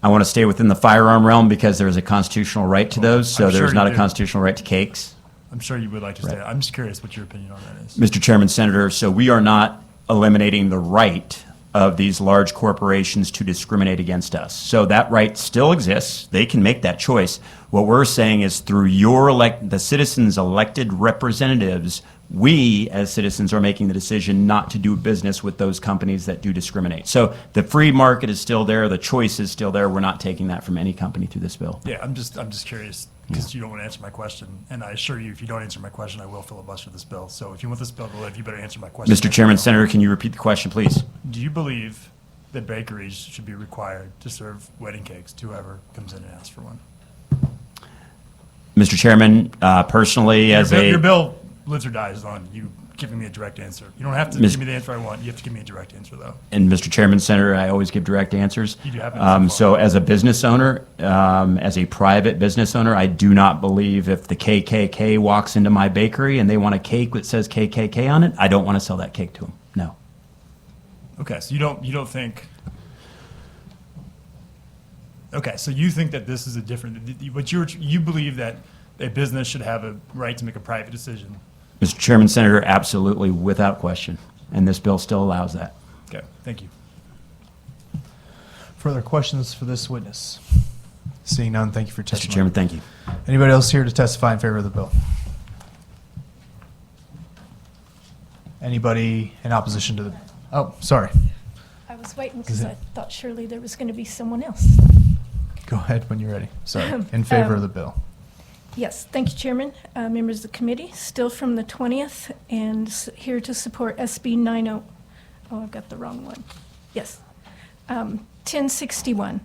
I want to stay within the firearm realm because there is a constitutional right to those, so I'm sure there's not you a do. constitutional right to cakes. I'm sure you would like to stay. I'm just curious what your opinion on that is. Mr. Chairman, Senator, so we are not eliminating the right of these large corporations to discriminate against us. So that right still exists. They can make that choice. What we're saying is through the citizens' elected representatives, we as citizens are making the decision not to do business with those companies that do discriminate. So the free market is still there. The choice is still there. We're not taking that from any company through this bill. Yeah, I'm just curious because you don't want to answer my question, and I assure you, if you don't answer my question, I will filibuster this bill. So if you want this bill to live, you better answer my question. Mr. Chairman, Senator, can you repeat the question, please? Do you believe that bakeries should be required to serve wedding cakes to whoever comes in and asks for one? Mr. Chairman, personally, Your bill lives or dies on you giving me a direct answer. You don't have to give me the answer I want. You have to give me a direct answer, though. And Mr. Chairman, Senator, I always give direct answers. You do have been So as a business owner, as a private business owner, I do not believe if the KKK walks into my bakery and they want a cake that says KKK on it, I don't want to sell that cake to them. No. Okay, so you don't think. Okay, so you think that this is a different. But you believe that a business should have a right to make a private decision. Mr. Chairman, Senator, absolutely, without question. And this bill still allows that. Okay, thank you. Further questions for this witness? Seeing none, thank you for your Mr. testimony. Chairman, thank you. Anybody else here to testify in favor of the bill? Anybody in opposition to the? Oh, sorry. was waiting because I thought surely there was going to be someone else. Go ahead when you're ready. Sorry. In favor of the bill. Yes, thank you, Chairman. Members of the committee, still from the 20th, and here to support SB 90. Oh, I've got the wrong one. Yes, 1061.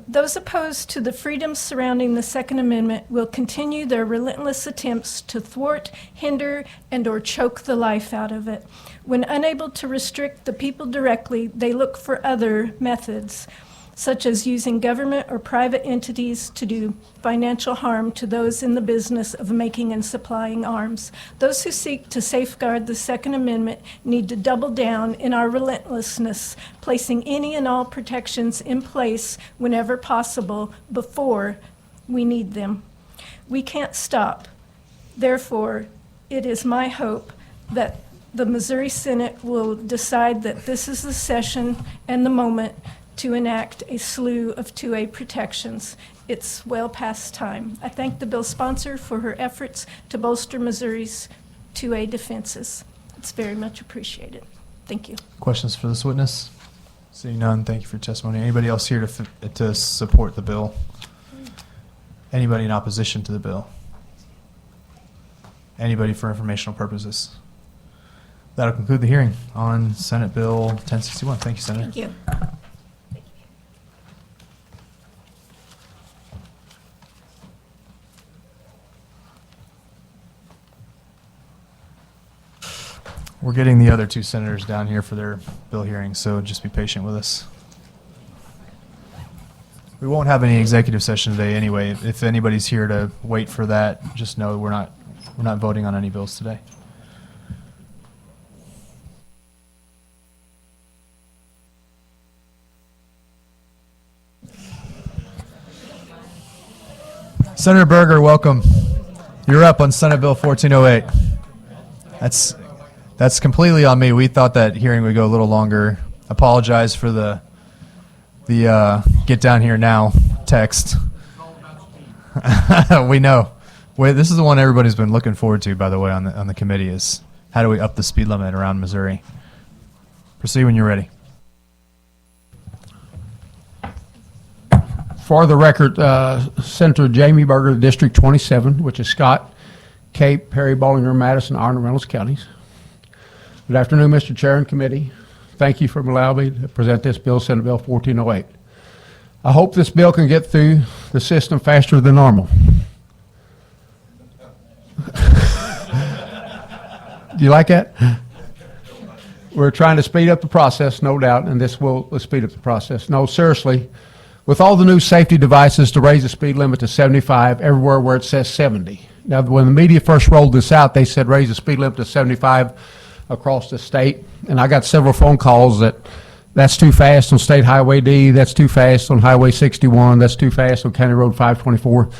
Those opposed to the freedoms surrounding the Second Amendment will continue their relentless attempts to thwart, hinder, and/or choke the life out of it. When unable to restrict the people directly, they look for other methods, such as using government or private entities to do financial harm to those in the business of making and supplying arms. Those who seek to safeguard the Second Amendment need to double down in our relentlessness, placing any and all protections in place whenever possible before we need them. We can't stop. Therefore, it is my hope that the Missouri Senate will decide that this is the session and the moment to enact a slew of 2A protections. It's well past time. I thank the bill sponsor for her efforts to bolster Missouri's 2A defenses. It's very much appreciated. Thank you. Questions for this witness? Seeing none, thank you for your testimony. Anybody else here to support the bill? Anybody in opposition to the bill? Anybody for informational purposes? That'll conclude the hearing on Senate Bill 1061. Thank you, Senator. Thank you. We're getting the other two senators down here for their bill hearings, so just be patient with us. We won't have any executive session today anyway. If anybody's here to wait for that, just know we're not voting on any bills today. Senator Berger, welcome. You're up on Senate Bill 1408. That's completely on me. We thought that hearing would go a little longer. Apologize for the get down here now text. We know. This is the one everybody's been looking forward to, by the way, on the committee, is how do we up the speed limit around Missouri? Proceed when you're ready. For the record, Senator Jamie Berger, District 27, which is Scott, Cape, Perry, Bollinger, Madison, Arnold, Reynolds counties. Good afternoon, Mr. Chair and committee. Thank you for allowing me to present this bill, Senate Bill 1408. I hope this bill can get through the system faster than normal. Do you like that? We're trying to speed up the process, no doubt, and this will speed up the process. No, seriously, with all the new safety devices to raise the speed limit to 75 everywhere where it says 70. Now, when the media first rolled this out, they said raise the speed limit to 75 across the state, and I got several phone calls that's too fast on State Highway D, that's too fast on Highway 61, that's too fast on County Road 524.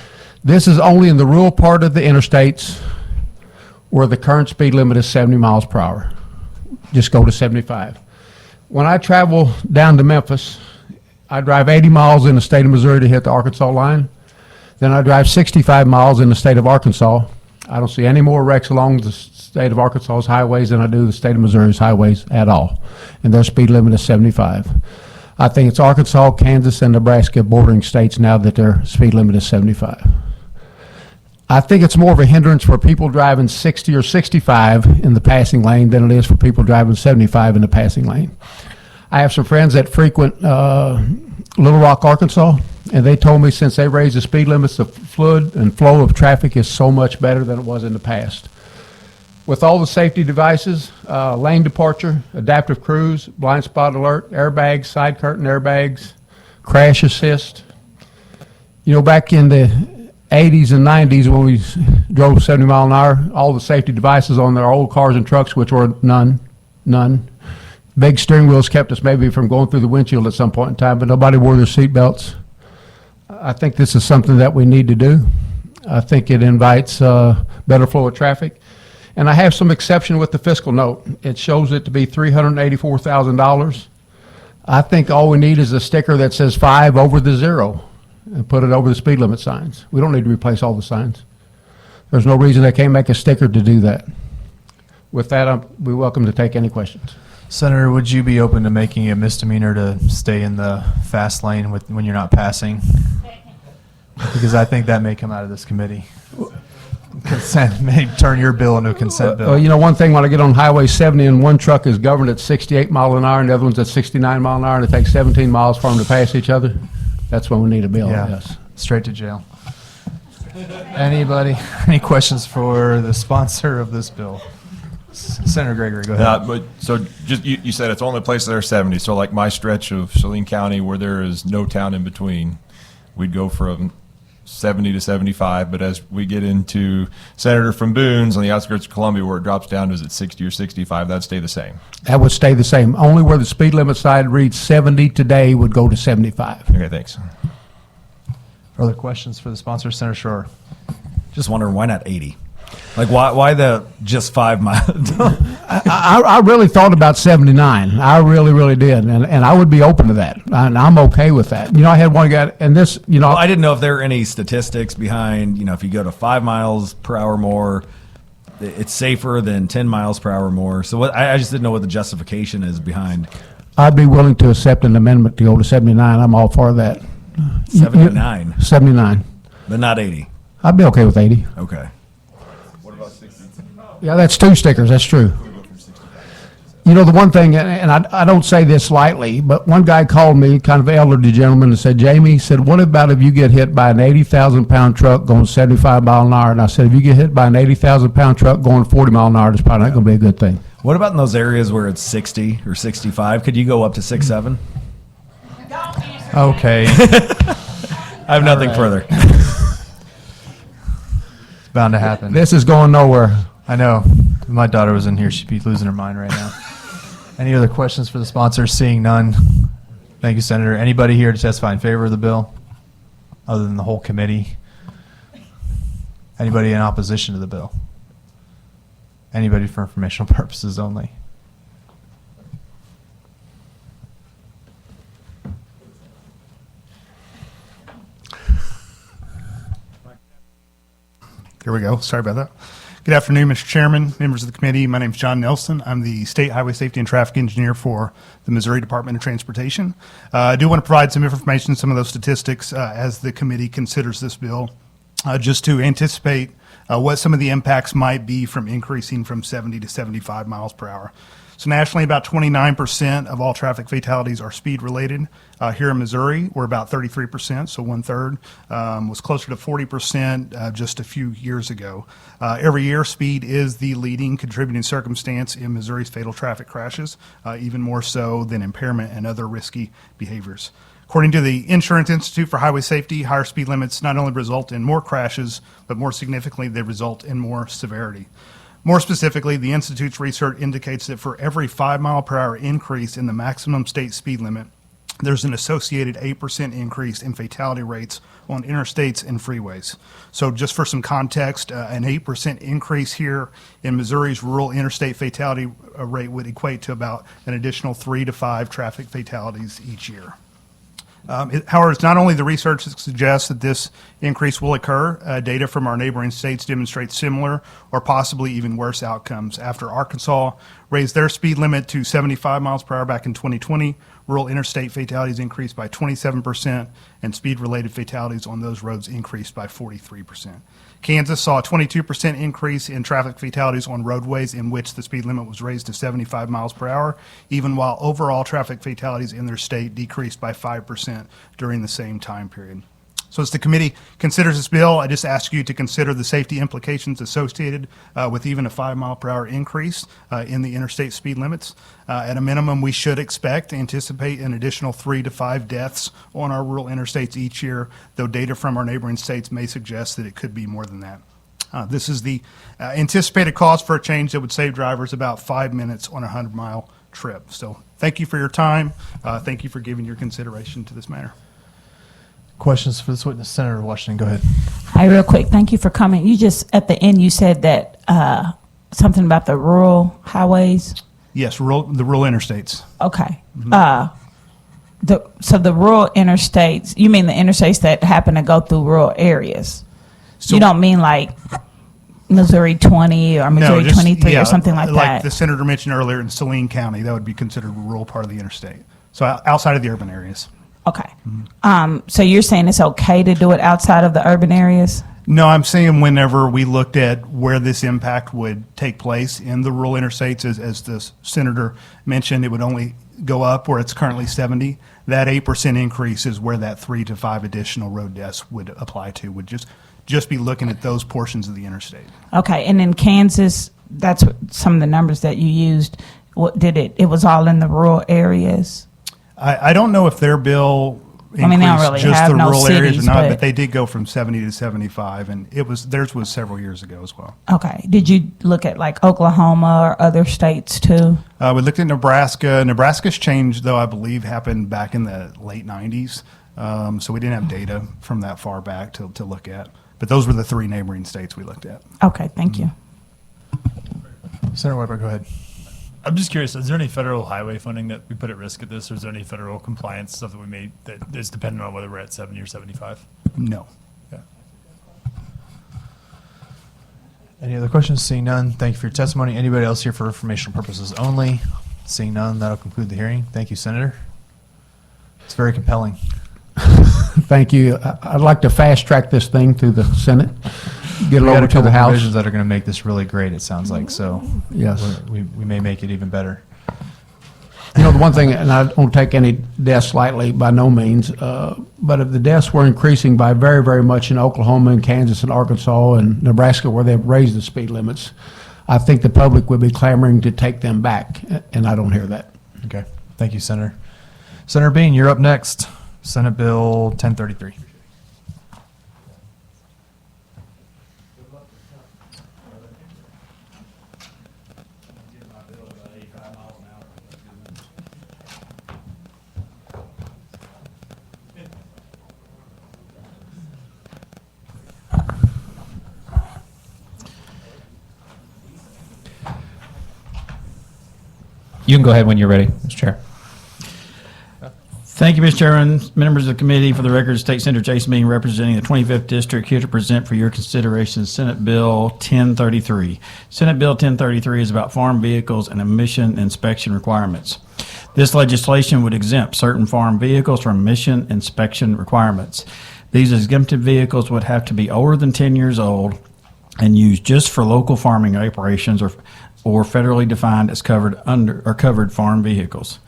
This is only in the rural part of the interstates where the current speed limit is 70 miles per hour. Just go to 75. When I travel down to Memphis, I drive 80 miles in the state of Missouri to hit the Arkansas line. Then I drive 65 miles in the state of Arkansas. I don't see any more wrecks along the state of Arkansas's highways than I do the state of Missouri's highways at all. And their speed limit is 75. I think it's Arkansas, Kansas, and Nebraska bordering states now that their speed limit is 75. I think it's more of a hindrance for people driving 60 or 65 in the passing lane than it is for people driving 75 in the passing lane. I have some friends that frequent Little Rock, Arkansas, and they told me since they raised the speed limits, the flood and flow of traffic is so much better than it was in the past. With all the safety devices, lane departure, adaptive cruise, blind spot alert, airbags, side curtain airbags, crash assist. You know, back in the 80s and 90s when we drove 70 mile an hour, all the safety devices on their old cars and trucks, which were none. Big steering wheels kept us maybe from going through the windshield at some point in time, but nobody wore their seat belts. I think this is something that we need to do. I think it invites better flow of traffic. And I have some exception with the fiscal note. It shows it to be $384,000. I think all we need is a sticker that says 5 over the 0 and put it over the speed limit signs. We don't need to replace all the signs. There's no reason they can't make a sticker to do that. With that, we're welcome to take any questions. Senator, would you be open to making a misdemeanor to stay in the fast lane when you're not passing? Because I think that may come out of this committee. Consent may turn your bill into a consent bill. Well, you know, one thing, when I get on Highway 70 and one truck is governed at 68 mile an hour and the other one's at 69 mile an hour and it takes 17 miles for them to pass each other, that's when we need a bill, Yeah, yes. straight to jail. Anybody, any questions for the sponsor of this bill? Senator Gregory, go ahead. But so just you said it's only place that are 70. So like my stretch of Saline County where there is no town in between, we'd go from 70 to 75. But as we get into Senator from Boone's on the outskirts of Columbia where it drops down to, is it 60 or 65, that'd stay the same. That would stay the same. Only where the speed limit sign reads 70 today would go to 75. Okay, thanks. Further questions for the sponsor, Senator Shore? Just wondering, why not 80? Like, why the just 5 miles? I really thought about 79. I really, really did. And I would be open to that. And I'm okay with that. You know, I had one guy, and this, you know. Well, I didn't know if there were any statistics behind, you know, if you go to 5 miles per hour more, it's safer than 10 miles per hour more. So I just didn't know what the justification is behind. I'd be willing to accept an amendment to go to 79. I'm all for that. 79? 79. But not 80? I'd be okay with 80. Okay. Yeah, that's 2 stickers. That's true. You know, the one thing, and I don't say this lightly, but one guy called me, kind of elderly gentleman, and said, Jamie, he said, what about if you get hit by an 80,000-pound truck going 75 mile an hour? And I said, if you get hit by an 80,000-pound truck going 40 mile an hour, that's probably not going to be a good thing. What about in those areas where it's 60 or 65? Could you go up to 6-7? Okay. I have nothing further. It's bound to happen. This is going nowhere. I know. If my daughter was in here, she'd be losing her mind right now. Any other questions for the sponsor? Seeing none. Thank you, Senator. Anybody here to testify in favor of the bill other than the whole committee? Anybody in opposition to the bill? Anybody for informational purposes only? There we go. Sorry about that. Good afternoon, Mr. Chairman, members of the committee. My name is John Nelson. I'm the State Highway Safety and Traffic Engineer for the Missouri Department of Transportation. I do want to provide some information, some of those statistics as the committee considers this bill, just to anticipate what some of the impacts might be from increasing from 70 to 75 miles per hour. So nationally, about 29% of all traffic fatalities are speed related. Here in Missouri, we're about 33%, so 1/3. Was closer to 40% just a few years ago. Every year, speed is the leading contributing circumstance in Missouri's fatal traffic crashes, even more so than impairment and other risky behaviors. According to the Insurance Institute for Highway Safety, higher speed limits not only result in more crashes, but more significantly, they result in more severity. More specifically, the Institute's research indicates that for every 5 mile per hour increase in the maximum state speed limit, there's an associated 8% increase in fatality rates on interstates and freeways. So just for some context, an 8% increase here in Missouri's rural interstate fatality rate would equate to about an additional 3 to 5 traffic fatalities each year. However, it's not only the research that suggests that this increase will occur. Data from our neighboring states demonstrates similar or possibly even worse outcomes. After Arkansas raised their speed limit to 75 miles per hour back in 2020, rural interstate fatalities increased by 27%, and speed-related fatalities on those roads increased by 43%. Kansas saw a 22% increase in traffic fatalities on roadways in which the speed limit was raised to 75 miles per hour, even while overall traffic fatalities in their state decreased by 5% during the same time period. So as the committee considers this bill, I just ask you to consider the safety implications associated with even a 5 mile per hour increase in the interstate speed limits. At a minimum, we should anticipate an additional 3 to 5 deaths on our rural interstates each year, though data from our neighboring states may suggest that it could be more than that. This is the anticipated cost for a change that would save drivers about 5 minutes on a 100-mile trip. So thank you for your time. Thank you for giving your consideration to this matter. Questions for this witness? Senator Washington, go ahead. Hi, real quick. Thank you for coming. You just, at the end, you said that something about the rural highways. Yes, the rural interstates. Okay. So the rural interstates, you mean the interstates that happen to go through rural areas? So, you don't mean like Missouri 20 or Missouri 23 or something like that? Like the senator mentioned earlier in Saline County, that would be considered a rural part of the interstate. So outside of the urban areas. Okay. So you're saying it's okay to do it outside of the urban areas? No, I'm saying whenever we looked at where this impact would take place in the rural interstates, as the senator mentioned, it would only go up where it's currently 70. That 8% increase is where that 3 to 5 additional road deaths would apply to, would just be looking at those portions of the interstate. Okay, and in Kansas, that's what some of the numbers that you used. What did it was all in the rural areas? I don't know if their bill I mean, they don't really just have the no rural areas or cities, not, but- but they did go from 70 to 75, and theirs was several years ago as well. Okay. Did you look at like Oklahoma or other states too? We looked at Nebraska. Nebraska's change, though, I believe, happened back in the late 90s, so we didn't have data from that far back to look at. But those were the 3 neighboring states we looked at. Okay, thank you. Senator Weber, go ahead. I'm just curious, is there any federal highway funding that we put at risk at this, or is there any federal compliance stuff that we made that is dependent on whether we're at 70 or 75? No. Yeah. Any other questions? Seeing none, thank you for your testimony. Anybody else here for informational purposes only? Seeing none, that'll conclude the hearing. Thank you, Senator. It's very compelling. Thank you. I'd like to fast track this thing through the Senate, get it We got over a to the couple House. provisions that are going to make this really great, it sounds like, so Yes. we may make it even better. You know, the one thing, and I don't take any deaths lightly by no means, but if the deaths were increasing by very, very much in Oklahoma and Kansas and Arkansas and Nebraska where they've raised the speed limits, I think the public would be clamoring to take them back, and I don't hear that. Okay, thank you, Senator. Senator Bean, you're up next. Senate Bill 1033. You can go ahead when you're ready, Mr. Chair. Thank you, Mr. Chairman, members of the committee. For the record, State Senator Jason Bean, representing the 25th District, here to present for your consideration Senate Bill 1033. Senate Bill 1033 is about farm vehicles and emission inspection requirements. This legislation would exempt certain farm vehicles from emission inspection requirements. These exempted vehicles would have to be older than 10 years old and used just for local farming operations or federally defined as covered farm vehicles.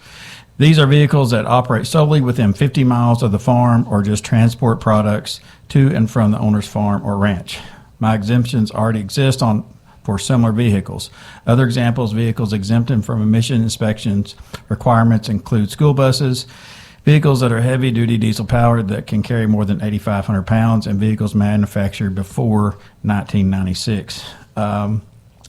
These are vehicles that operate solely within 50 miles of the farm or just transport products to and from the owner's farm or ranch. My exemptions already exist for similar vehicles. Other examples, vehicles exempted from emission inspections requirements include school buses, vehicles that are heavy-duty diesel powered that can carry more than 8,500 pounds, and vehicles manufactured before 1996.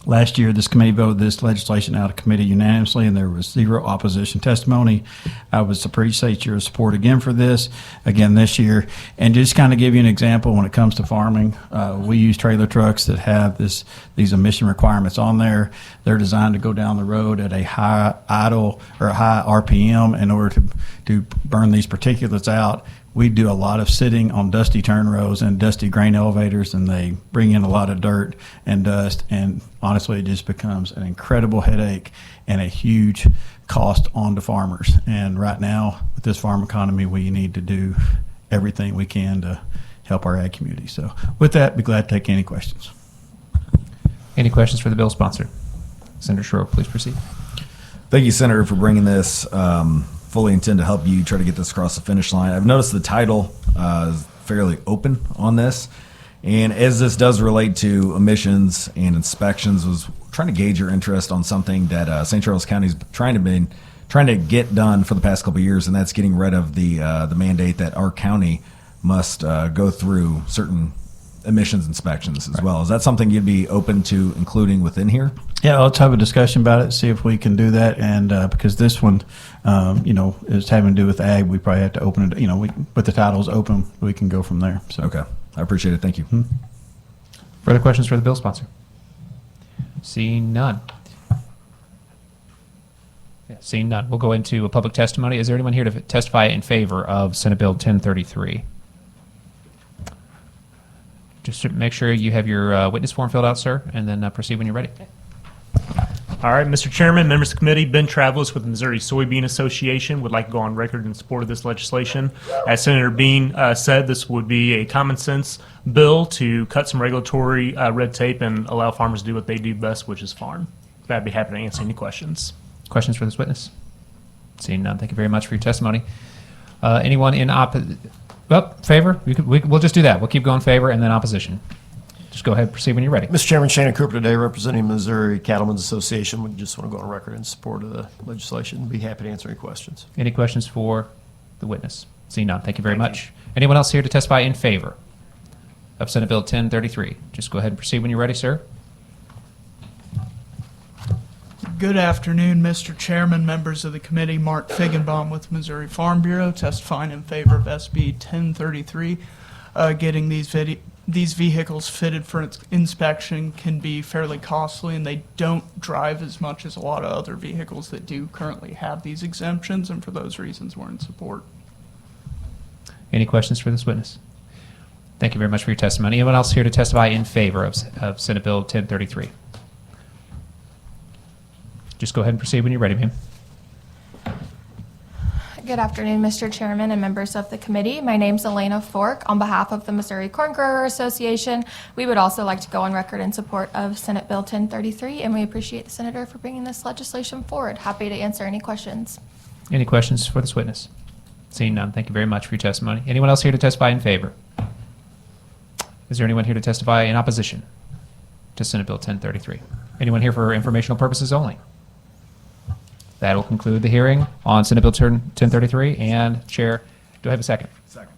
Last year, this committee voted this legislation out of committee unanimously, and there was 0 opposition testimony. I would appreciate your support again for this, again this year. And just kind of give you an example when it comes to farming, we use trailer trucks that have these emission requirements on there. They're designed to go down the road at a high idle or a high RPM in order to burn these particulates out. We do a lot of sitting on dusty turn rows and dusty grain elevators, and they bring in a lot of dirt and dust, and honestly, it just becomes an incredible headache and a huge cost on the farmers. And right now, with this farm economy, we need to do everything we can to help our ag community. So with that, be glad to take any questions. Any questions for the bill sponsor? Senator Schroer, please proceed. Thank you, Senator, for bringing this. Fully intend to help you try to get this across the finish line. I've noticed the title is fairly open on this. And as this does relate to emissions and inspections, was trying to gauge your interest on something that St. Charles County is trying to get done for the past couple of years, and that's getting rid of the mandate that our county must go through certain emissions inspections as well. Is that something you'd be open to including within here? Yeah, let's have a discussion about it, see if we can do that. And because this one, is having to do with ag, we probably have to open it. With the titles open, we can go from there. So Okay, I appreciate it. Thank you. Further questions for the bill sponsor? Seeing none. Seeing none, we'll go into a public testimony. Is there anyone here to testify in favor of Senate Bill 1033? Just to make sure you have your witness form filled out, sir, and then proceed when you're ready. All right, Mr. Chairman, members of the committee, Ben Travelis with the Missouri Soybean Association would like to go on record in support of this legislation. As Senator Bean said, this would be a common sense bill to cut some regulatory red tape and allow farmers to do what they do best, which is farm. I'd be happy to answer any questions. Questions for this witness? Seeing none, thank you very much for your testimony. Anyone in favor? We'll just do that. We'll keep going favor and then opposition. Just go ahead and proceed when you're ready. Mr. Chairman, Shannon Cooper today representing Missouri Cattlemen's Association. We just want to go on record in support of the legislation. Be happy to answer any questions. Any questions for the witness? Seeing none, thank you very much. Anyone else here to testify in favor of Senate Bill 1033? Just go ahead and proceed when you're ready, sir. Good afternoon, Mr. Chairman, members of the committee. Mark Figgenbaum with Missouri Farm Bureau, testifying in favor of SB 1033. Getting these vehicles fitted for inspection can be fairly costly, and they don't drive as much as a lot of other vehicles that do currently have these exemptions, and for those reasons, we're in support. Any questions for this witness? Thank you very much for your testimony. Anyone else here to testify in favor of Senate Bill 1033? Just go ahead and proceed when you're ready, ma'am. Good afternoon, Mr. Chairman and members of the committee. My name's Elena Fork. On behalf of the Missouri Corn Grower Association, we would also like to go on record in support of Senate Bill 1033, and we appreciate the senator for bringing this legislation forward. Happy to answer any questions. Any questions for this witness? Seeing none, thank you very much for your testimony. Anyone else here to testify in favor? Is there anyone here to testify in opposition to Senate Bill 1033? Anyone here for informational purposes only? That will conclude the hearing on Senate Bill 1033. And Chair, do I have a second? Second.